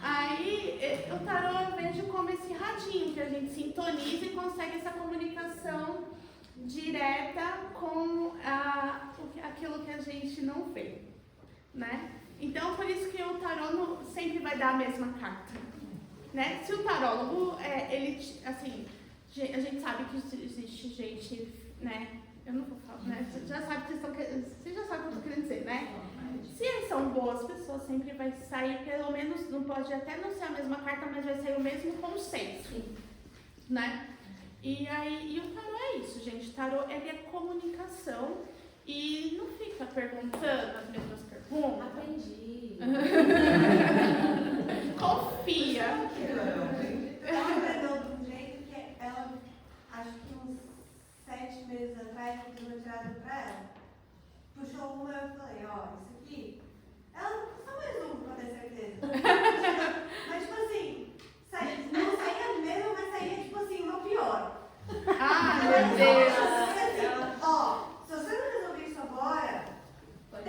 Aí, o tarô eu vejo como esse radinho, que a gente sintoniza e consegue essa comunicação direta com aquilo que a gente não vê, né? Então, por isso que o tarô sempre vai dar a mesma carta, né? Se o tarólogo, ele, assim, a gente sabe que existe gente, né? Eu não vou falar, né? Você já sabe o que eu tô querendo dizer, né? Se são boas pessoas, sempre vai sair, pelo menos, não pode até não ser a mesma carta, mas vai sair o mesmo conceito, né? E o tarô é isso, gente. O tarô, ele é comunicação e não fica perguntando as mesmas perguntas. Aprendi. Confia. Ela aprendeu de um jeito que ela, acho que uns 7 meses atrás, eu fiz uma tirada pra ela. Puxou uma e eu falei, ó, isso aqui. Ela, só mais um pra ter certeza. Mas tipo assim, não saía a mesma, mas saía tipo assim, uma pior. Meu Deus. Ó, se você não resolver isso agora, vou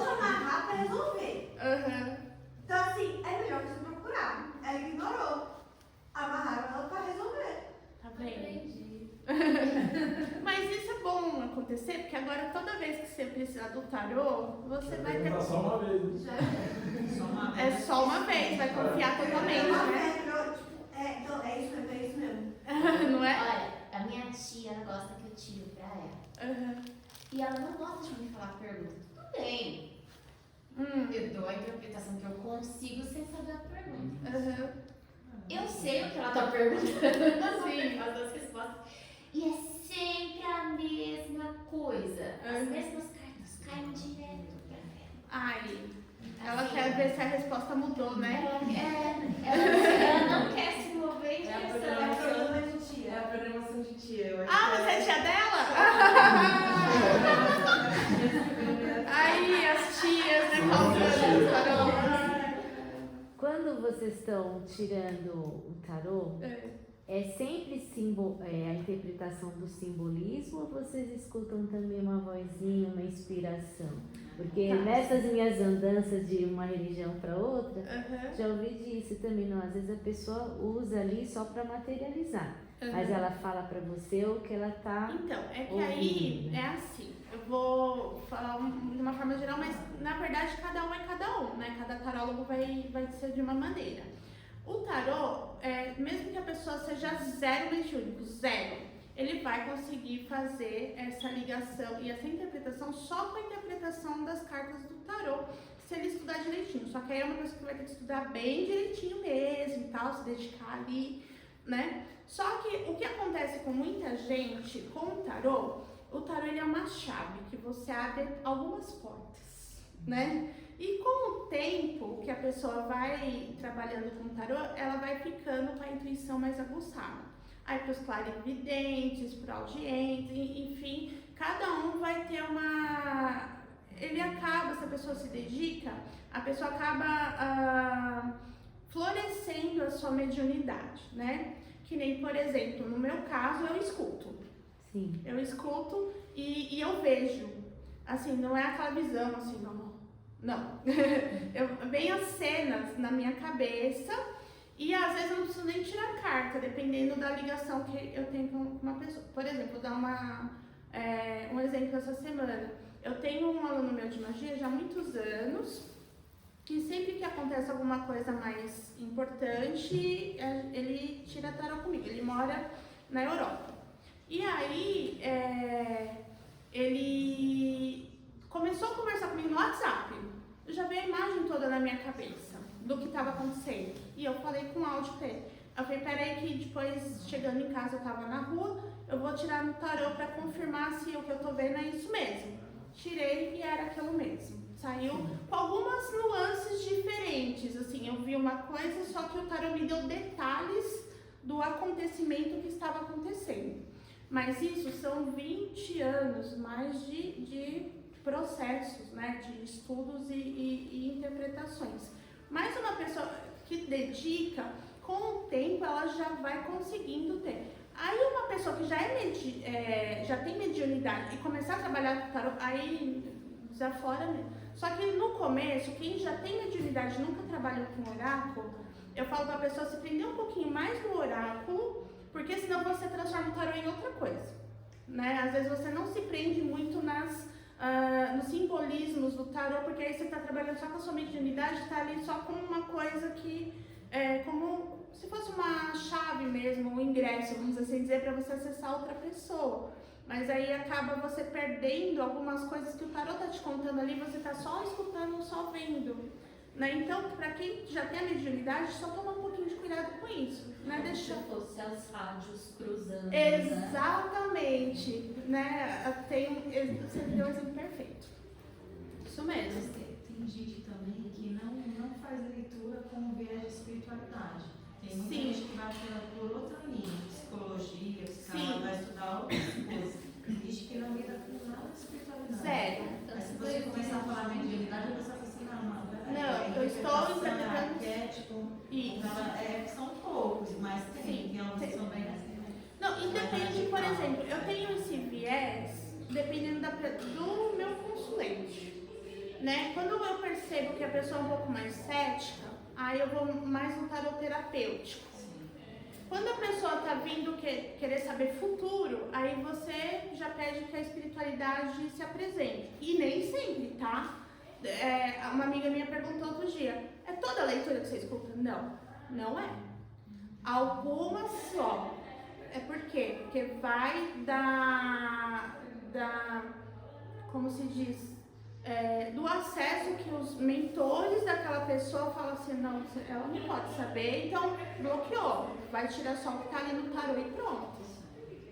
te amarrar pra resolver. Então assim, é melhor você procurar. Ela ignorou. Amarraram ela pra resolver. Tá bem? Aprendi. Mas isso é bom acontecer, porque agora toda vez que você precisar do tarô, você vai ter. Só uma vez. É só uma vez, vai confiar totalmente, né? É isso mesmo. Não é? Olha, a minha tia gosta que eu tiro pra ela. E ela não gosta de me falar pergunta. Tudo bem. Eu dou a interpretação que eu consigo sem saber a pergunta. Eu sei o que ela tá perguntando. Sim. As respostas. E é sempre a mesma coisa. As mesmas cartas caem direto pra ela. Ai, ela quer ver se a resposta mudou, né? Ela não quer se mover em É a direção. programação de tia. É a programação de tia. Eu acho Ah, você é tia dela? Aí, as tias, né? Causando tarolas. Quando vocês estão tirando o tarô, é sempre a interpretação do simbolismo ou vocês escutam também uma vozinha, uma inspiração? Porque nessas minhas andanças de uma religião para outra, já ouvi disso também. Não, às vezes a pessoa usa ali só para materializar, mas ela fala para você o que ela tá Então, é que ouvindo, aí né? é assim, eu vou falar de uma forma geral, mas na verdade cada um é cada um, né? Cada tarólogo vai ser de uma maneira. O tarô, mesmo que a pessoa seja zero mediúnico, zero, ele vai conseguir fazer essa ligação e essa interpretação só com a interpretação das cartas do tarô, se ele estudar direitinho. Só que aí é uma pessoa que vai ter que estudar bem direitinho mesmo e tal, se dedicar ali, né? Só que o que acontece com muita gente, com o tarô ele é uma chave que você abre algumas portas, né? E com o tempo que a pessoa vai trabalhando com o tarô, ela vai ficando com a intuição mais aguçada. Aí para os clarividentes, para o audiente, enfim, cada um vai ter ele acaba, se a pessoa se dedica, a pessoa acaba florescendo a sua mediunidade, né? Que nem, por exemplo, no meu caso, eu escuto. Sim. Eu escuto e eu vejo. Assim, não é aquela visão, assim, não. Vem as cenas na minha cabeça e às vezes eu não preciso nem tirar carta, dependendo da ligação que eu tenho com uma pessoa. Por exemplo, vou dar um exemplo essa semana. Eu tenho um aluno meu de magia já há muitos anos, que sempre que acontece alguma coisa mais importante, ele tira tarô comigo. Ele mora na Europa. E aí, ele começou a conversar comigo no WhatsApp. Eu já veio a imagem toda na minha cabeça do que estava acontecendo. E eu falei com áudio pra ele. Eu falei, peraí que depois, chegando em casa, eu tava na rua, eu vou tirar no tarô pra confirmar se o que eu tô vendo é isso mesmo. Tirei e era aquilo mesmo. Saiu com algumas nuances diferentes, assim, eu vi uma coisa, só que o tarô me deu detalhes do acontecimento que estava acontecendo. Mas isso são 20 anos mais de processos, né, de estudos e interpretações. Mas uma pessoa que dedica, com o tempo ela já vai conseguindo ter. Aí uma pessoa que já tem mediunidade e começar a trabalhar com tarô, aí desafora mesmo. Só que no começo, quem já tem mediunidade e nunca trabalhou com oráculo, eu falo pra pessoa se prender um pouquinho mais no oráculo, porque senão você transforma o tarô em outra coisa, né? Às vezes você não se prende muito nos simbolismos do tarô, porque aí você está trabalhando só com a sua mediunidade, está ali só com uma coisa que é como se fosse uma chave mesmo, um ingresso, vamos assim dizer, para você acessar outra pessoa. Mas aí acaba você perdendo algumas coisas que o tarô está te contando ali, você está só escutando, só vendo. Né? Então, para quem já tem a mediunidade, só tomar um pouquinho de cuidado com isso. Né? Como se fosse as rádios cruzando. Exatamente. Né? Você deu um exemplo perfeito. Isso mesmo. Tem gente também que não faz leitura com viés de espiritualidade. Tem muita Sim. gente que vai por outra linha, psicologia, Sim. vai estudar outras coisas. Tem gente que não lida com nada de espiritualidade. Sério. Mas se você começar a falar mediunidade, a pessoa fala assim, não, eu estou interpretando arquétipo. Isso. São poucos, mas tem alguns que são bem assim. Não, e depende, por exemplo, eu tenho esse viés dependendo do meu consulente. Né? Quando eu percebo que a pessoa é um pouco mais cética, aí eu vou mais no tarô terapêutico. Quando a pessoa está vindo querer saber futuro, aí você já pede que a espiritualidade se apresente. E nem sempre, tá? Uma amiga minha perguntou outro dia, é toda a leitura que você escuta? Não, não é. Algumas só. É por quê? Porque vai da como se diz, do acesso que os mentores daquela pessoa falam assim, não, ela não pode saber, então bloqueou, vai tirar só o que está ali no tarô e pronto,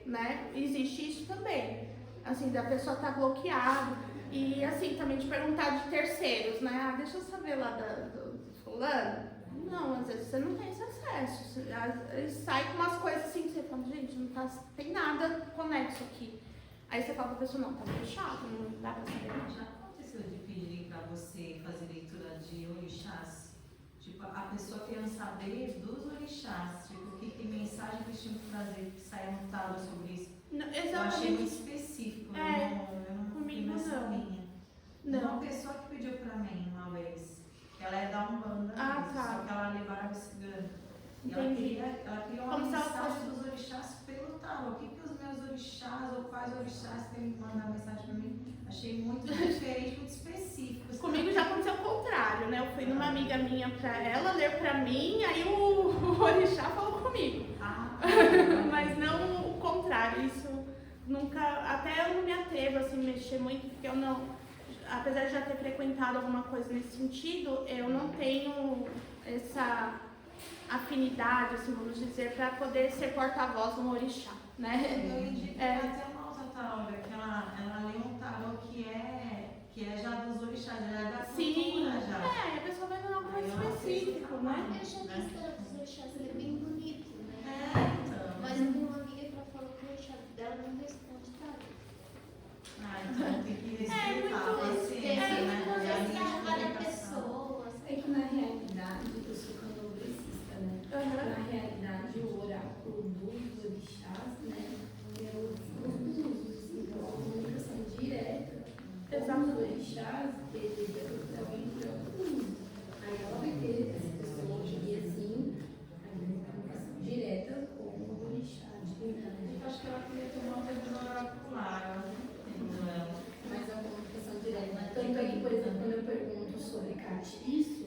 né? Existe isso também, assim, da pessoa estar bloqueada, e assim, também de perguntar de terceiros, né? Deixa eu saber lá do fulano. Não, às vezes você não tem esse acesso, sai com umas coisas assim, que você fala, gente, não tem nada conexo aqui. Aí você fala pra pessoa, não, tá fechado, não dá pra saber nada. Já aconteceu de pedir pra você fazer leitura de orixás? Tipo, a pessoa querendo saber dos orixás, tipo, que mensagem que eles tinham que trazer, que saia no tarô sobre isso? Não, exatamente. Eu achei muito específico, eu não comigo fui nessa não. linha. Não. Uma pessoa que pediu pra mim uma vez, ela é da Umbanda, tá. só que ela levava esse cigano. E ela queria uma como mensagem dos orixás pelo tarô. O que os meus orixás ou quais orixás querem mandar mensagem pra mim? Achei muito diferente, muito específico. Comigo já aconteceu o contrário, né? Eu fui numa amiga minha pra ela, ler pra mim, aí o orixá falou comigo. Mas não o contrário, isso nunca, até eu não me atrevo assim, mexer muito, porque eu não, apesar de já ter frequentado alguma coisa nesse sentido, eu não tenho essa afinidade, assim, vamos dizer, para poder ser porta-voz de um orixá, né? Eu indico até uma outra taróloga, que ela lê um tarô que é já dos orixás, já é da cultura já. A pessoa vai dar algo mais específico, né? Eu já vi esse tarô dos orixás, ele é bem bonito, né? Então. Mas eu tenho uma amiga que ela falou que o orixá dela não responde tarô. Então tem que respeitar a paciência, né? Várias pessoas. É que na realidade, eu sou candomblessista, né? Na realidade, o oráculo dos orixás, né? É os búzios, então a comunicação direta com os orixás, ele é entre os búzios. Aí ela vai ter essa pessoa que assim, a comunicação direta com o orixá. Eu acho que ela queria ter uma revisão oracular, mas a comunicação direta. Tanto é que, por exemplo, quando eu pergunto sobre catiço,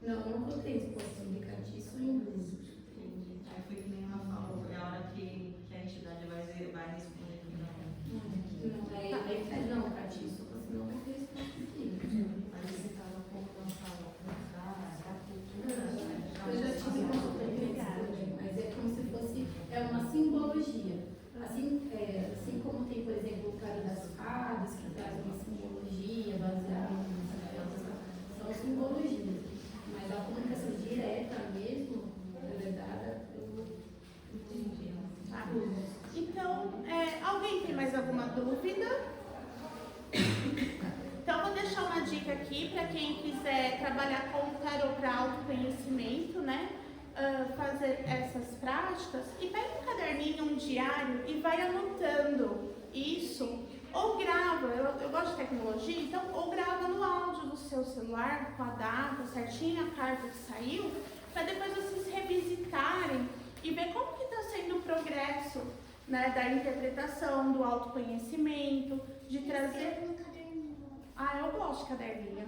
não contei exposição de catiço em uso. Aí foi que nem ela falou, é a hora que a entidade vai responder que não. Não, catiço, você não vai ter resposta. Mas você estava falando da cultura. Eu já tive consulta de mas é como se fosse uma simbologia. Assim como tem, por exemplo, o cara das fadas, que traz uma simbologia baseada em são simbologias. Mas a comunicação direta mesmo, ela é dada pelo indígena. Então, alguém tem mais alguma dúvida? Então, vou deixar uma dica aqui para quem quiser trabalhar com o tarô para autoconhecimento, né? Fazer essas práticas e pega um caderninho, um diário e vai anotando isso, ou grava, eu gosto de tecnologia, então ou grava no áudio do seu celular com a data certinha, a carta que saiu, para depois vocês revisitarem e ver como que está sendo o progresso, né, da interpretação, do autoconhecimento, de trazer... eu gosto de caderninho.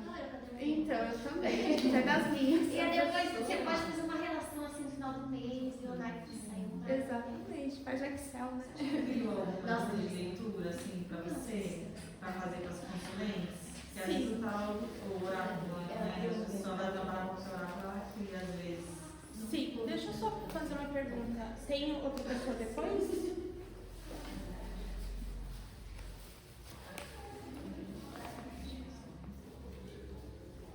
Então, eu também, é das minhas. E aí depois você pode fazer uma relação assim no final do mês, ver o like que saiu. Exatamente, faz Excel, né? Criou alguma coisa de leitura, assim, pra você, pra fazer com as consulentes? Que às vezes o oráculo, né? A pessoa vai trabalhar com o oráculo aqui, às vezes. Sim, deixa eu só fazer uma pergunta. Tem outra pessoa depois?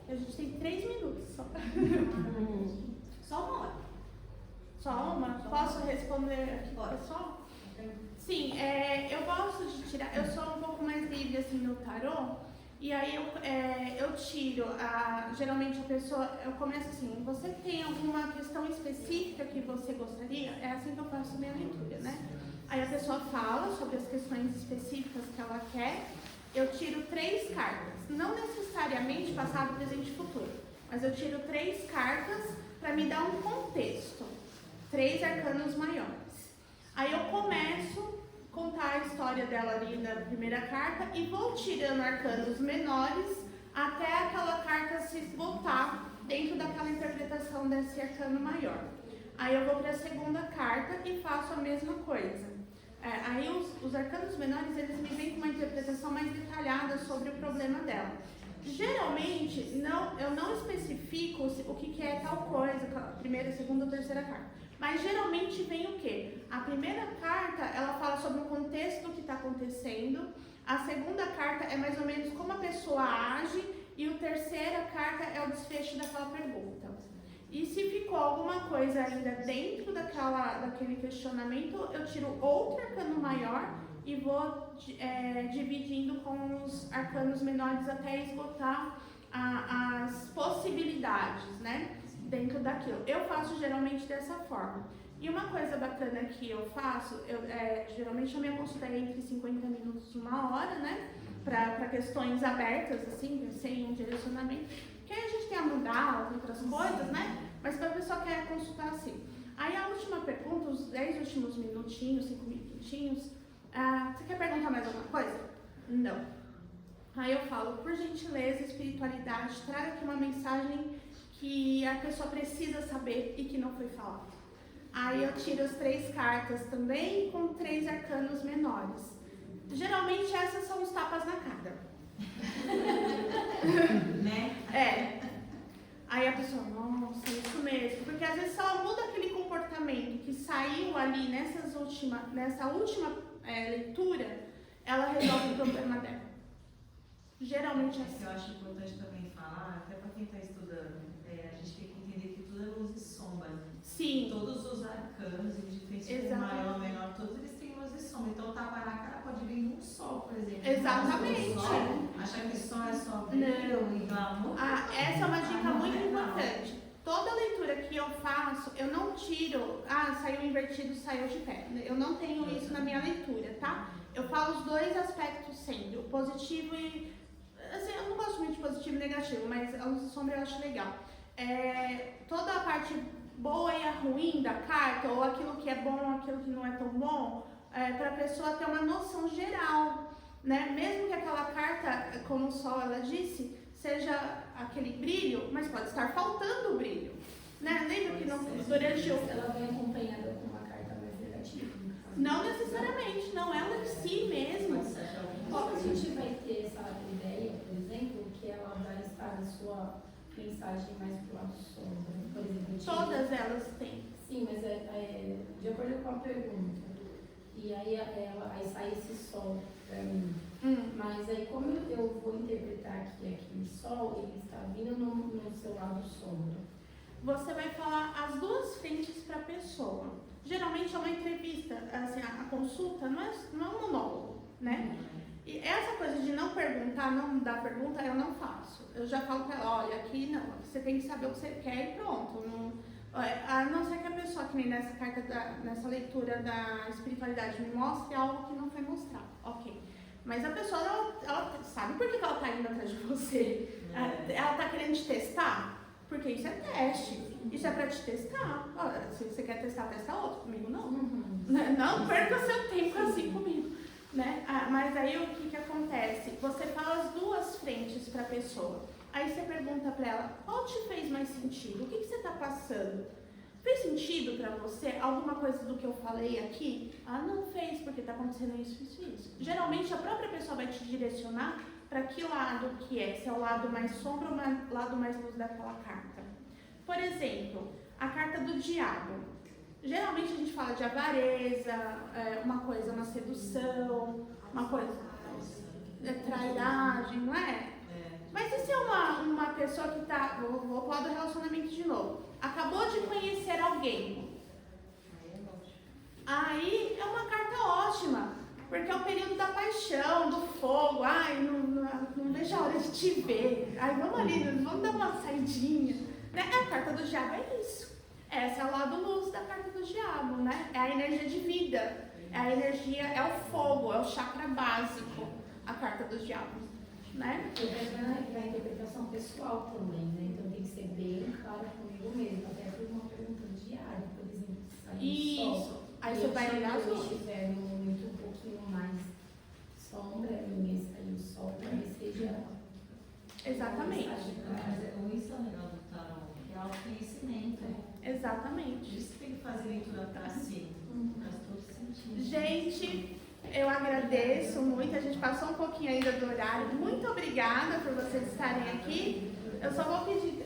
A gente tem 3 minutos só. Só uma hora. Só uma? Posso responder aqui pro pessoal? Sim, eu gosto de tirar, eu sou um pouco mais livre assim no tarô, e aí eu tiro, geralmente a pessoa, eu começo assim, você tem alguma questão específica que você gostaria? É assim que eu faço minha leitura, né? Aí a pessoa fala sobre as questões específicas que ela quer, eu tiro 3 cartas, não necessariamente passado, presente e futuro, mas eu tiro 3 cartas para me dar um contexto, 3 arcanos maiores. Aí eu começo a contar a história dela ali na primeira carta e vou tirando arcanos menores até aquela carta se esgotar dentro daquela interpretação desse arcano maior. Aí eu vou para a segunda carta e faço a mesma coisa. Aí os arcanos menores, eles me vêm com uma interpretação mais detalhada sobre o problema dela. Geralmente, eu não especifico o que é tal coisa, a primeira, segunda ou terceira carta. Mas geralmente vem o quê? A primeira carta, ela fala sobre o contexto do que está acontecendo. A segunda carta é mais ou menos como a pessoa age. E a terceira carta é o desfecho daquela pergunta. E se ficou alguma coisa ainda dentro daquele questionamento, eu tiro outro arcano maior e vou dividindo com os arcanos menores até esgotar as possibilidades, né, dentro daquilo. Eu faço geralmente dessa forma. E uma coisa bacana que eu faço, geralmente a minha consulta é entre 50 minutos e 1 hora, né, para questões abertas, assim, sem um direcionamento. Porque aí a gente tem a mandala, outras coisas, né, mas para a pessoa que quer consultar assim. Aí a última pergunta, os 10 últimos minutinhos, 5 minutinhos, você quer perguntar mais alguma coisa? Não. Aí eu falo, por gentileza, espiritualidade, traga aqui uma mensagem que a pessoa precisa saber e que não foi falada. Aí eu tiro as 3 cartas também com 3 arcanos menores. Geralmente essas são os tapas na cara. Né? Aí a pessoa, nossa, isso mesmo. Porque às vezes se ela muda aquele comportamento que saiu ali nessa última leitura, ela resolve o problema dela. Geralmente é assim. Eu acho importante também falar, até para quem está estudando, a gente tem que entender que tudo é luz e sombra. Sim. Todos os arcanos, indiferente se maior ou menor, todos eles têm luz e sombra. Então, tapa na cara pode vir um sol, por exemplo. Exatamente. Achar que sol é só brilho e glamour. Essa é uma dica muito importante. Toda leitura que eu faço, eu não tiro, saiu invertido, saiu de pé. Eu não tenho isso na minha leitura, tá? Eu falo os 2 aspectos sempre, o positivo e... Assim, eu não gosto muito de positivo e negativo, mas a luz e sombra eu acho legal. Toda a parte boa e a ruim da carta, ou aquilo que é bom, aquilo que não é tão bom, para a pessoa ter uma noção geral, né? Mesmo que aquela carta, como o sol ela disse, seja aquele brilho, mas pode estar faltando o brilho, né? Lembra que durante o... Ela vem acompanhada com uma carta mais negativa? Não necessariamente, não, ela em si mesmo. A gente vai ter essa ideia, por exemplo, que ela vai estar na sua mensagem mais pro lado sombra, por exemplo. Todas elas têm. Sim, mas de acordo com a pergunta. E aí, aí sai esse sol para mim. Mas aí, como eu vou interpretar que aquele sol, ele está vindo no seu lado sombra? Você vai falar as 2 frentes para a pessoa. Geralmente é uma entrevista, assim, a consulta não é um monólogo, né? E essa coisa de não perguntar, não dar pergunta, eu não faço. Eu já falo para ela, olha, aqui não, aqui você tem que saber o que você quer e pronto. A não ser que a pessoa, que nem nessa carta, nessa leitura da espiritualidade, me mostre algo que não foi mostrado. Ok. Mas a pessoa, ela sabe por que ela está indo atrás de você? Ela está querendo te testar? Porque isso é teste. Isso é para te testar. Olha, se você quer testar, testa outro. Comigo não. Não perca seu tempo assim comigo. Né? Mas aí o que acontece? Você fala as 2 frentes para a pessoa. Aí você pergunta para ela, qual te fez mais sentido? O que você está passando? Fez sentido para você alguma coisa do que eu falei aqui? Não fez, porque está acontecendo isso. Geralmente a própria pessoa vai te direcionar para que lado que é, se é o lado mais sombra ou o lado mais luz daquela carta. Por exemplo, a carta do diabo. Geralmente a gente fala de avareza, uma sedução, uma coisa, trairagem, não é? Mas e se é uma pessoa que está, vou falar do relacionamento de novo, acabou de conhecer alguém? Aí é uma carta ótima, porque é o período da paixão, do fogo, não vejo a hora de te ver, vamos ali, vamos dar uma saidinha. Né? A carta do diabo é isso. Essa é o lado luz da carta do diabo, né? É a energia de vida, é o fogo, é o chakra básico, a carta do diabo, né? E a interpretação pessoal também, né? Então tem que ser bem claro comigo mesmo, até por uma pergunta diária, por exemplo, isso. Aí você vai olhar as duas. Se tiver no momento um pouquinho mais sombra, minha sair o sol, talvez seja... Exatamente. Mas isso é o legal do tarot, é autoconhecimento. Exatamente. Por isso que tem que fazer leitura para si, faz todo sentido. Gente, eu agradeço muito. A gente passou um pouquinho ainda do horário. Muito obrigada por vocês estarem aqui. Eu só vou pedir.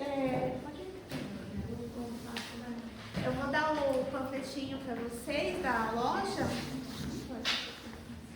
Eu vou dar o panfletinho para vocês da loja.